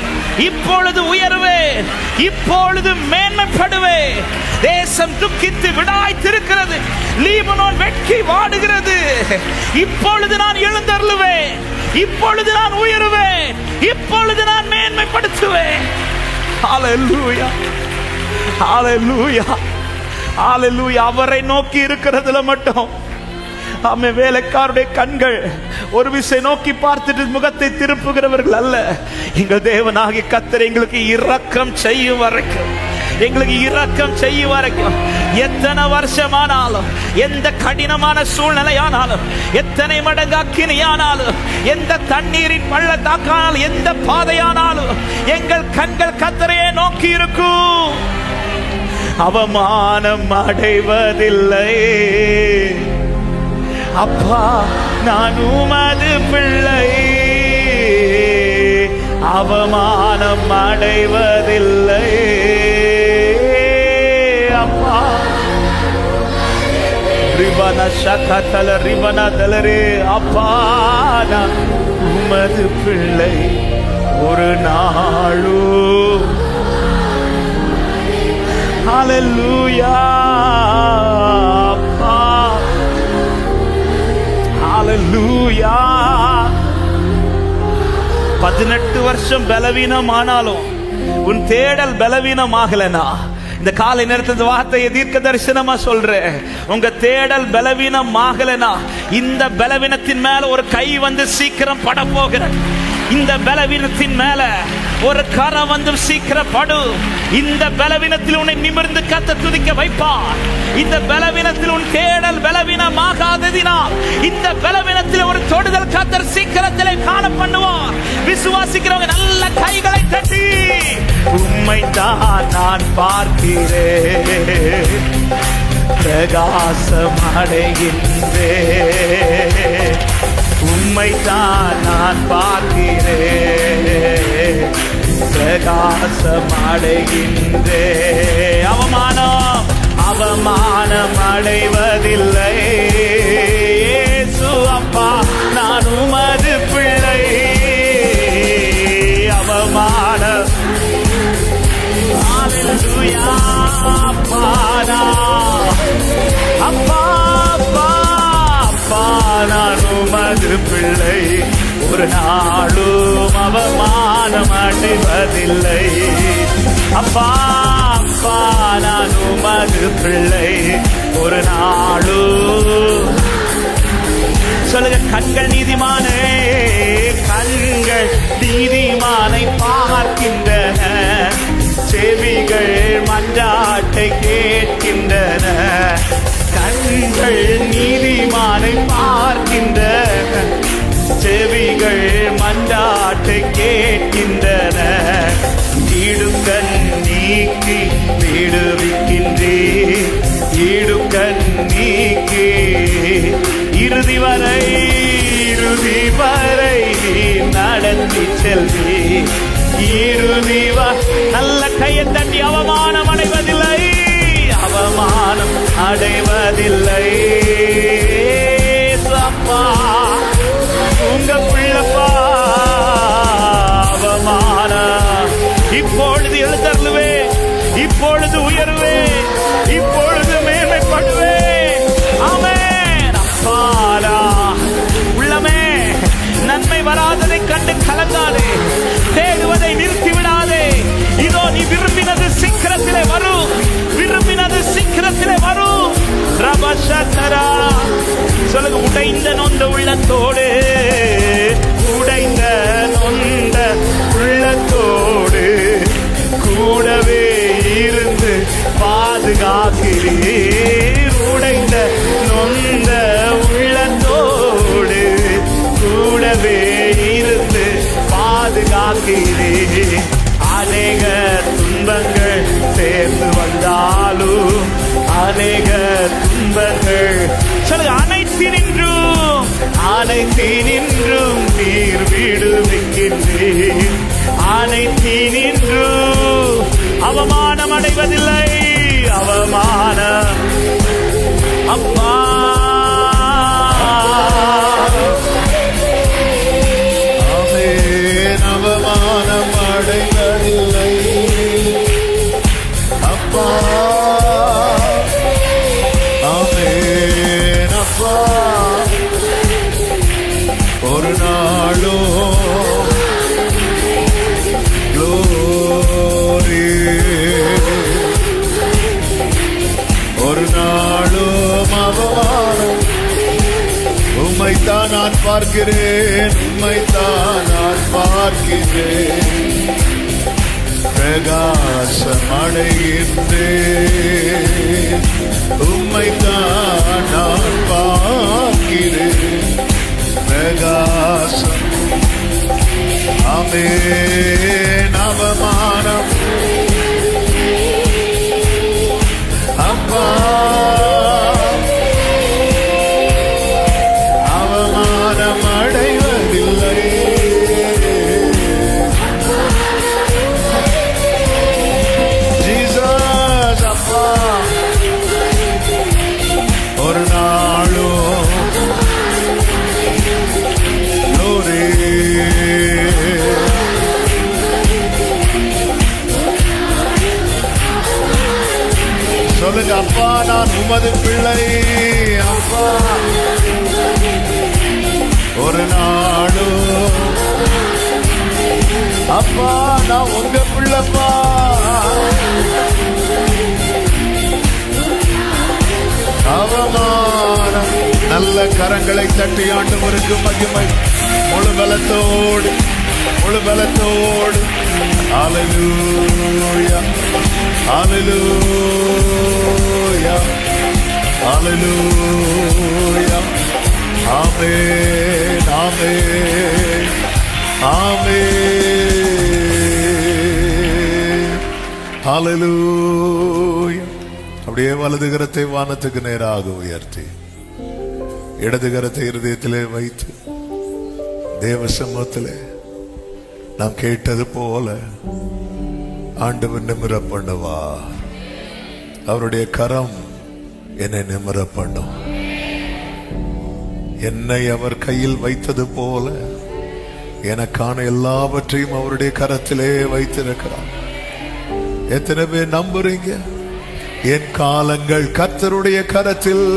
இப்பொழுது உயர்வேன், இப்பொழுது மேன்மைப்படுவேன். தேசம் துக்கித்து விடாய்த்திருக்கிறது, லீபனோன் வெட்கி வாடுகிறது. இப்பொழுது நான் எழுந்தருளுவேன், இப்பொழுது நான் உயர்வேன், இப்பொழுது நான் மேன்மைப்படுத்துவேன். ஹல்லேலூயா, ஹல்லேலூயா, ஹல்லேலூயா. அவரை நோக்கி இருக்கிறதுல மட்டும் ஆமே, வேலைக்காருடைய கண்கள் ஒரு விசை நோக்கி பார்த்துட்டு முகத்தை திருப்புகிறவர்கள் அல்ல. எங்கள் தேவனாகிய கர்த்தர் எங்களுக்கு இரக்கம் செய்யும் வரைக்கும், எங்களுக்கு இரக்கம் செய்யும் வரைக்கும், எத்தனை வருஷமானாலும், எந்த கடினமான சூழ்நிலையானாலும், எத்தனை மடங்கு அக்கினியானாலும், எந்த தண்ணீரின் பள்ளத்தாக்கானாலும், எந்த பாதையானாலும், எங்கள் கண்கள் கர்த்தரையே நோக்கி இருக்கும். அவமானம் அடைவதில்லை அப்பா, நான் உமது பிள்ளை. அவமானம் அடைவதில்லை அப்பா. ரிபன சகதல ரிபன தலரே, அப்பா நான் உமது பிள்ளை. ஒரு நாளும் ஹல்லேலூயா அப்பா, ஹல்லேலூயா. 18 வருஷம் பலவீனமானாலும் உன் தேடல் பலவீனமாகலனா, இந்த காலை நேரத்தில் வார்த்தையை தீர்க்க தரிசனமா சொல்றேன். உங்க தேடல் பலவீனமாகலனா, இந்த பலவீனத்தின் மேல ஒரு கை வந்து சீக்கிரம் பட போகிற, இந்த பலவீனத்தின் மேல ஒரு கரம் வந்து சீக்கிரம் படு. இந்த பலவீனத்தில் உன்னை நிமிர்ந்து கர்த்தர் துதிக்க வைப்பார். இந்த பலவீனத்தில் உன் தேடல் பலவீனமாகாததினால், இந்த பலவீனத்தில் ஒரு தொடுதல் கர்த்தர் சீக்கிரத்திலே காண பண்ணுவார். விசுவாசிக்கிறவங்க நல்ல கைகளை தட்டி, உம்மைதான் நான் பார்க்கிறேன், பிரகாசம் அடைகின்றேன். உம்மைதான் நான் பார்க்கிறேன், பிரகாசம் அடைகின்றேன். அவமானம் அவமானம் அடைவதில்லை இயேசு அப்பா, நான் உமது பிள்ளை. அவமானம் ஹல்லேலூயா அப்பா, அப்பா அப்பா அப்பா, நான் உமது பிள்ளை. ஒரு நாளும் அவமானம் அடைவதில்லை அப்பா, அப்பா நான் உமது பிள்ளை. ஒரு நாளும் சொல்லுங்க, கண்கள் நீதிமானே, கண்கள் நீதிமானை பார்க்கின்றன, செவிகள் மன்றாட்டை கேட்கின்றன. கண்கள் நீதிமானை பார்க்கின்றன, செவிகள் மன்றாட்டை கேட்கின்றன. ஈடுக்கண் நீக்கி விடுவிக்கின்றீர், ஈடுக்கண் நீக்கி இறுதி வரை, இறுதி வரை நடத்தி செல்வி. இறுதி நல்ல கையை தட்டி, அவமானம் அடைவதில்லை, அவமானம் அடைவதில்லை அப்பா, உங்க பிள்ளைப்பா. அவமானம் இப்பொழுது எழுந்தருளுவே, இப்பொழுது உயர்வே, இப்பொழுது மேன்மைப்படுவே. ஆமென் அப்பாடா. உள்ளமே, நன்மை வராததை கண்டு கலங்காதே, தேடுவதை நிறுத்தி விடாதே. இதோ நீ விரும்பினது சீக்கிரத்திலே வரும், விரும்பினது சீக்கிரத்திலே வரும். ரபஷதரா சொல்லுங்க, உடைந்த நொந்த உள்ளத்தோடு, உடைந்த நொந்த உள்ளத்தோடு கூடவே இருந்து பாதுகாக்கிறீர். உடைந்த நொந்த உள்ளத்தோடு கூடவே இருந்து பாதுகாக்கிறீர். அநேக துன்பங்கள் சேர்ந்து வந்தாலும், அநேக அனைத்தினின்றும் நீர் விடுவிக்கின்றீர். அனைத்தினின்றும் அவமானம் அடைவதில்லை. அவமானம் அப்பா அவமானம் அடைவதில்லை அப்பா. ஆமென் அப்பா. ஒரு நாளோ glory, ஒரு நாளும் அவமானம் உம்மைத்தான் நான் பார்க்கிறேன், உம்மைத்தான் நான் பார்க்கிறேன். பிரகாசம் அடைகின்றேன், உம்மைத்தான் நான் பார்க்கிறேன். பிரகாசம் ஆமென். அவமானம் அப்பா அவமானம் அடைவதில்லை. ஜீசஸ் அப்பா ஒரு நாளும் glory. சொல்லுங்க அப்பா நான் உமது பிள்ளை அப்பா. ஒரு நாளும் அப்பா நான் உங்க பிள்ளைப்பா. அவமானம் நல்ல கரங்களை தட்டி ஆண்டவருக்கு மகிமை. முழு பலத்தோடு முழு பலத்தோடு ஹல்லேலூயா ஹல்லேலூயா ஹல்லேலூயா. ஆமென் ஆமென் ஆமென் ஹல்லேலூயா. அப்படியே வலது கரத்தை வானத்துக்கு நேராக உயர்த்தி இடது கரத்தை இருதயத்திலே வைத்து தேவ சமூகத்திலே நாம் கேட்டது போல ஆண்டவர் நிமிர பண்ணுவா. அவருடைய கரம் என்னை நிமிர பண்ணும். என்னை அவர் கையில் வைத்தது போல எனக்கான எல்லாவற்றையும் அவருடைய கரத்திலே வைத்திருக்கிறார். எத்தனை பேர் நம்புறீங்க? என் காலங்கள் கர்த்தருடைய கரத்தில்.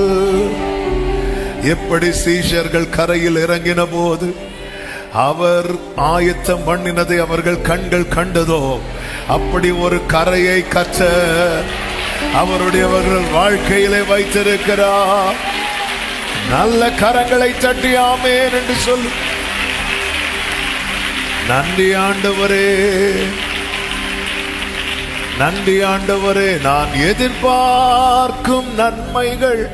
எப்படி சீஷர்கள் கரையில் இறங்கின போது அவர் ஆயத்தம் பண்ணினதை அவர்கள் கண்கள் கண்டதோ, அப்படி ஒரு கரையை கர்த்தர் அவருடையவர்கள் வாழ்க்கையிலே வைத்திருக்கிறார். நல்ல கரங்களை தட்டி ஆமென் என்று சொல்லு. நன்றி ஆண்டவரே, நன்றி ஆண்டவரே. நான் எதிர்பார்க்கும் நன்மைகள்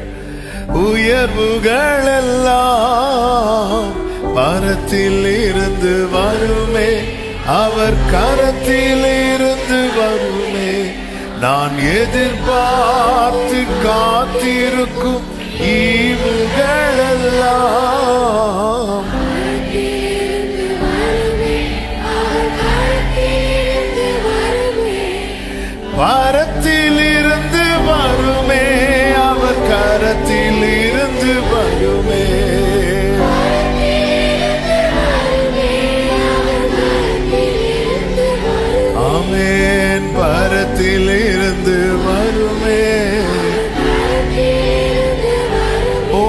உயர்வுகள் எல்லாம் பரத்தில் இருந்து வருமே, அவர் கரத்தில் இருந்து வருமே. நான் எதிர்பார்த்து காத்திருக்கும் ஈவுகள் எல்லாம் பரத்தில் இருந்து வருமே, அவர் கரத்தில் இருந்து வருமே. ஆமென். பரத்தில் இருந்து வருமே. ஓ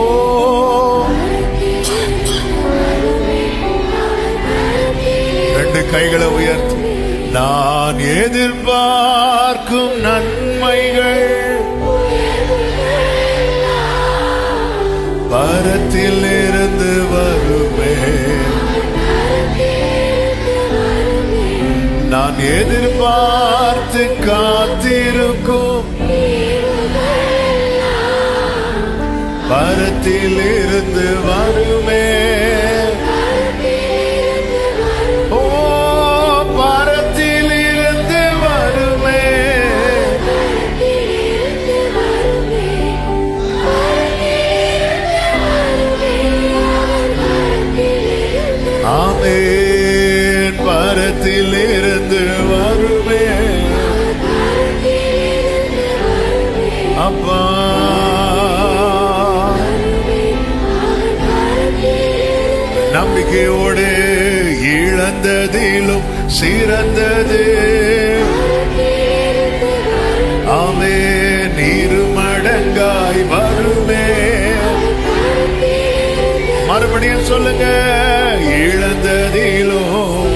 ரெண்டு கைகளை உயர்த்தி நான் எதிர்பார்க்கும் நன்மைகள் பரத்தில் இருந்து வருமே. நான் எதிர்பார்த்து காத்திருக்கும் பரத்தில் இருந்து வருமே. ஓ பரத்தில் இருந்து வருமே. ஆமென். பரத்தில் இருந்து வருமே அப்பா. நம்பிக்கையோடு இழந்ததிலும் சிறந்தது ஆமென். இருமடங்காய் வருமே. மறுபடியும் சொல்லுங்க. இழந்ததிலும்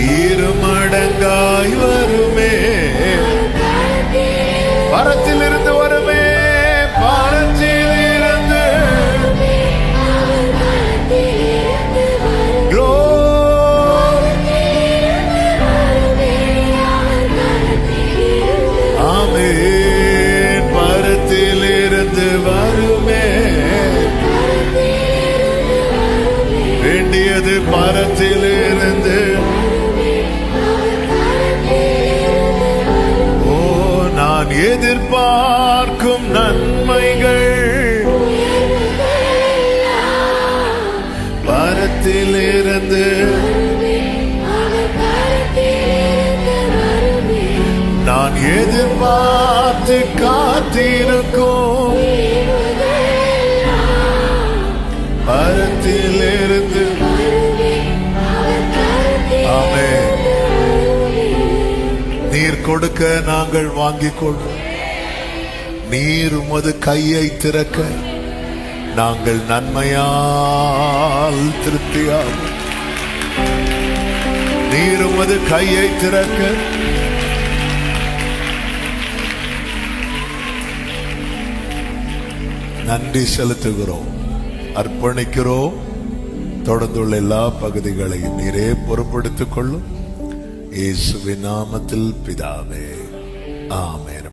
இருமடங்காய் வருமே. பரத்தில் இருந்து வருமே. பரத்தில் இருந்து ஆமென். பரத்தில் இருந்து வருமே. வேண்டியது பரத்தில் இருந்து. ஓ, நான் எதிர்பார்க்கும் நன்மைகள் பரத்தில் இருந்து. நான் எதிர்பார்த்து காத்திருக்கும் பரத்தில் இருந்து. ஆமென். நீர் கொடுக்க நாங்கள் வாங்கிக் கொள்வோம். நீர் உமது கையை திறக்க நாங்கள் நன்மையால் திருப்தியாகும். நீர் உமது கையை திறக்க நன்றி செலுத்துகிறோம், அர்ப்பணிக்கிறோம். தொடர்ந்துள்ள எல்லா பகுதிகளையும் நீரே பொறுப்படுத்திக் கொள்ளும். இயேசுவின் நாமத்தில் பிதாவே, ஆமென்.